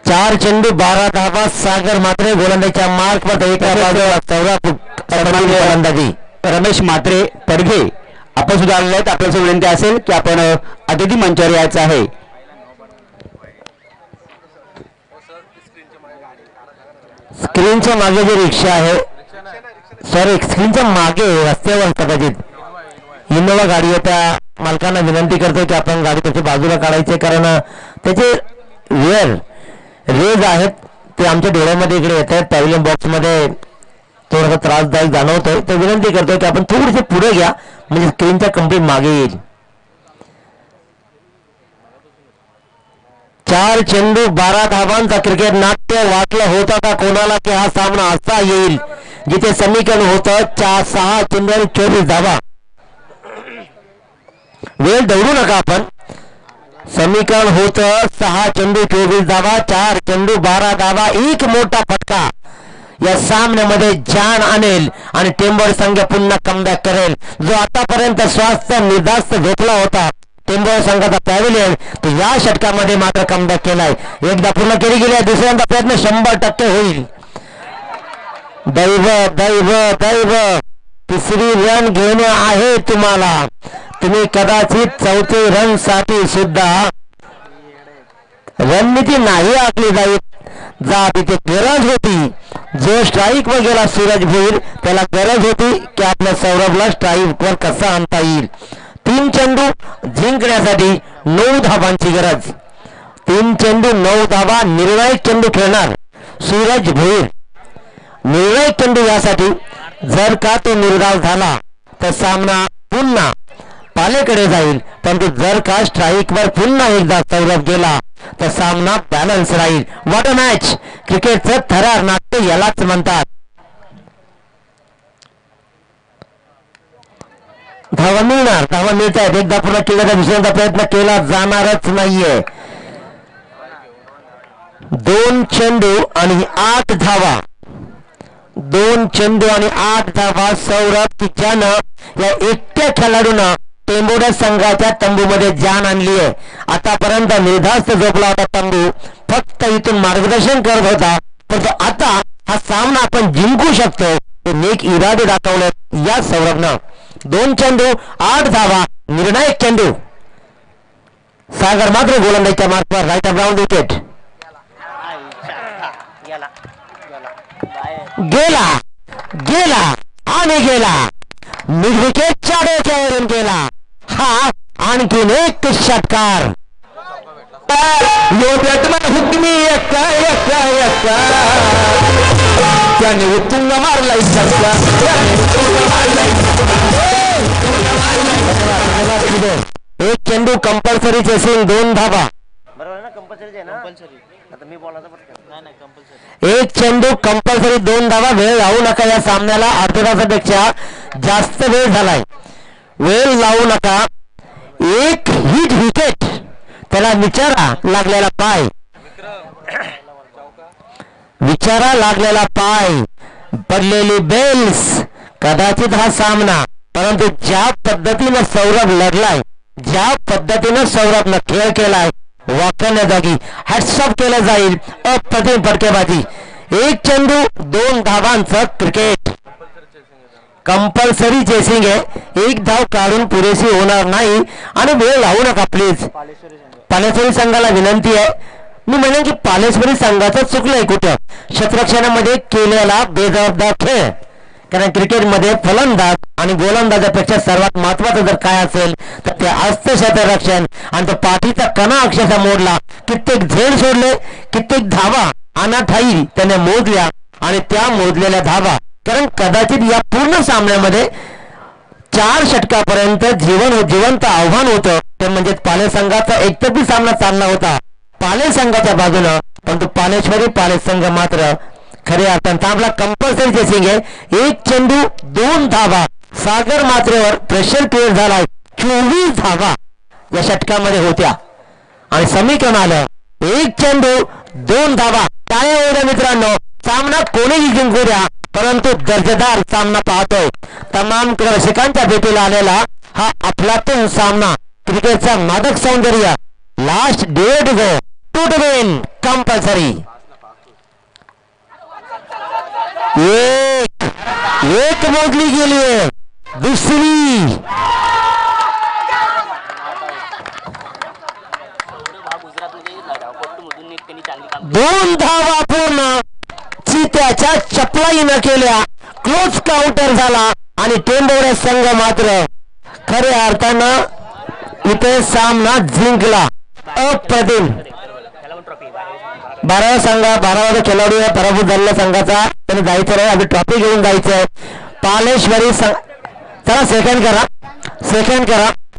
4 चेंडू 12 धावा. सागर मात्रे गोलंदाजीच्या मार्कवर एका बाजूला सौरभ गोलंदाजी. रमेश म्हात्रे पडगे आपण सुद्धा आलेले आहेत. आपल्याला विनंती असेल की आपण अतिथी मंचावर यायचं आहे. स्क्रीनच्या मागे जी रिक्षा आहे, सॉरी स्क्रीनच्या मागे रस्त्यावर कदाचित इनोवा गाडी आहे. त्या मालकांना विनंती करतो की आपण गाडी त्याच्या बाजूला काढायचे, कारण त्याचे वेअर रेज आहेत ते आमच्या डोळ्यामध्ये इकडे येत आहेत. पॅव्हिलियन बॉक्समध्ये थोडासा त्रासदायक जाणवतोय. तर विनंती करतोय की आपण थोडेसे पुढे घ्या, म्हणजे स्क्रीनच्या कंप्लीट मागे येईल. 4 चेंडू 12 धावांचा क्रिकेट नाट्य वाटलं होतं का कोणाला की हा सामना असा येईल जिथे समीकरण होतं 6 चेंडू आणि 24 धावा. वेळ दौडू नका आपण. समीकरण होतं 6 चेंडू 24 धावा, 4 चेंडू 12 धावा. एक मोठा फटका या सामन्यामध्ये जान आणेल आणि टेंबोडे संघ पुन्हा कमबॅक करेल. जो आतापर्यंत स्वास्थ्य निर्धास्त झोपला होता टेंबोडे संघाचा पॅव्हिलियन, तो या षटकामध्ये मात्र कमबॅक केलाय. एकदा पूर्ण केली गेली आहे, दुसऱ्यांदा प्रयत्न 100% होईल. दैव दैव दैव तिसरी रन घेणे आहे तुम्हाला. तुम्ही कदाचित 4थी रन साठी सुद्धा रणनीती नाही आखली जाईल. जा तिथे गरज होती. जो स्ट्राईक वर गेला सूरज भोईर, त्याला गरज होती की आपल्या सौरभला स्ट्राईक वर कसा आणता येईल. 3 चेंडू जिंकण्यासाठी 9 धावांची गरज. 3 चेंडू 9 धावा. निर्णायक चेंडू खेळणार सूरज भोईर. निर्णायक चेंडू यासाठी जर का तो निर्धाव झाला तर सामना पुन्हा पालेकडे जाईल, परंतु जर का स्ट्राईक वर पुन्हा एकदा सौरभ गेला तर सामना बॅलन्स राहील. What a match. क्रिकेटचं थरार नाट्य यालाच म्हणतात. धावा मिळणार, धावा मिळत आहेत. एकदा पुन्हा केल्याचा दुसऱ्यांदा प्रयत्न केला जाणारच नाहीये. 2 चेंडू आणि 8 धावा. 2 चेंडू आणि 8 धावा. सौरभ ज्यानं या एकट्या खेळाडूनं टेंबोडे संघाच्या तंबूमध्ये जान आणली आहे. आतापर्यंत निर्धास्त झोपला होता तंबू, फक्त इथून मार्गदर्शन करत होता, परंतु आता हा सामना आपण जिंकू शकतो हे नेक इरादे दाखवले या सौरभनं. 2 चेंडू 8 धावा. निर्णायक चेंडू. सागर मात्र गोलंदाजीच्या मार्कवर राईट ग्राउंड विकेट. गेला गेला आणि गेला. मिड विकेटच्या डोक्यावरून गेला. हा आणखीन एक षटकार. यो बॅटमॅन हुकमी एक्का एक्का एक्का, त्याने उत्तुंग मारलाय षटका. एक चेंडू कंपल्सरी चेसिंग 2 धावा. एक चेंडू कंपल्सरी 2 धावा. वेळ लावू नका या सामन्याला. अर्ध्या तासापेक्षा जास्त वेळ झालाय. वेळ लावू नका. एक हिट विकेट. त्याला विचारा लागलेला पाय. विचारा लागलेला पाय. पडलेली बेल्स. कदाचित हा सामना, परंतु ज्या पद्धतीनं सौरभ लढलाय, ज्या पद्धतीनं सौरभनं खेळ केलाय, वाकण्या जागी हॅट्सअप केलं जाईल. अप्रतिम फटकेबाजी, एक चेंडू 2 धावांचं क्रिकेट. कंपल्सरी चेसिंग आहे, एक धाव काढून पुरेशी होणार नाही आणि वेळ लावू नका प्लीज. पालेश्वरी संघाला विनंती आहे. मी म्हणेन की पालेश्वरी संघाचं चुकलंय कुठं, क्षेत्ररक्षणामध्ये केलेला बेजबाबदार खेळ. कारण क्रिकेटमध्ये फलंदाज आणि गोलंदाजापेक्षा सर्वात महत्वाचं जर काय असेल तर ते असतं क्षेत्ररक्षण. आणि तो पाठीचा कणा अक्षरशः मोडला, कित्येक झेड सोडले, कित्येक धावा अनाठाई त्याने मोजल्या आणि त्या मोजलेल्या धावा, कारण कदाचित या पूर्ण सामन्यामध्ये 4 षटकापर्यंत जिवंत आव्हान होतं ते म्हणजे पाले संघाचा एकतर्फी सामना चालला होता पाले संघाच्या बाजूनं. परंतु पाले संघ मात्र खऱ्या अर्थानं थांबला. कंपल्सरी चेसिंग आहे, एक चेंडू 2 धावा. सागर मात्रेवर प्रेशर क्रिएट झालाय. 24 धावा या षटकामध्ये होत्या आणि समीकरण आलं 1 चेंडू 2 धावा. टाळ्या होऊ द्या मित्रांनो, सामना कोणीही जिंकू द्या, परंतु दर्जेदार सामना पाहतोय. तमाम रसिकांच्या भेटीला आलेला हा अफलातून सामना, क्रिकेटचा मादक सौंदर्य. Last date go to to win compulsory. एक मोजली गेली आहे, दुसरी. दोन धावा पूर्ण चित्याच्या चपलाईनं केल्या. क्लोज काउंटर झाला आणि टेंभोडे संघ मात्र खऱ्या अर्थानं इथे सामना जिंकला. अप्रतिम. 12वा खेळाडू या पराभूत झालेल्या संघाचा त्याने जायचं आहे, आधी ट्रॉफी घेऊन जायचं. पालेश्वरी चला सेकंड करा.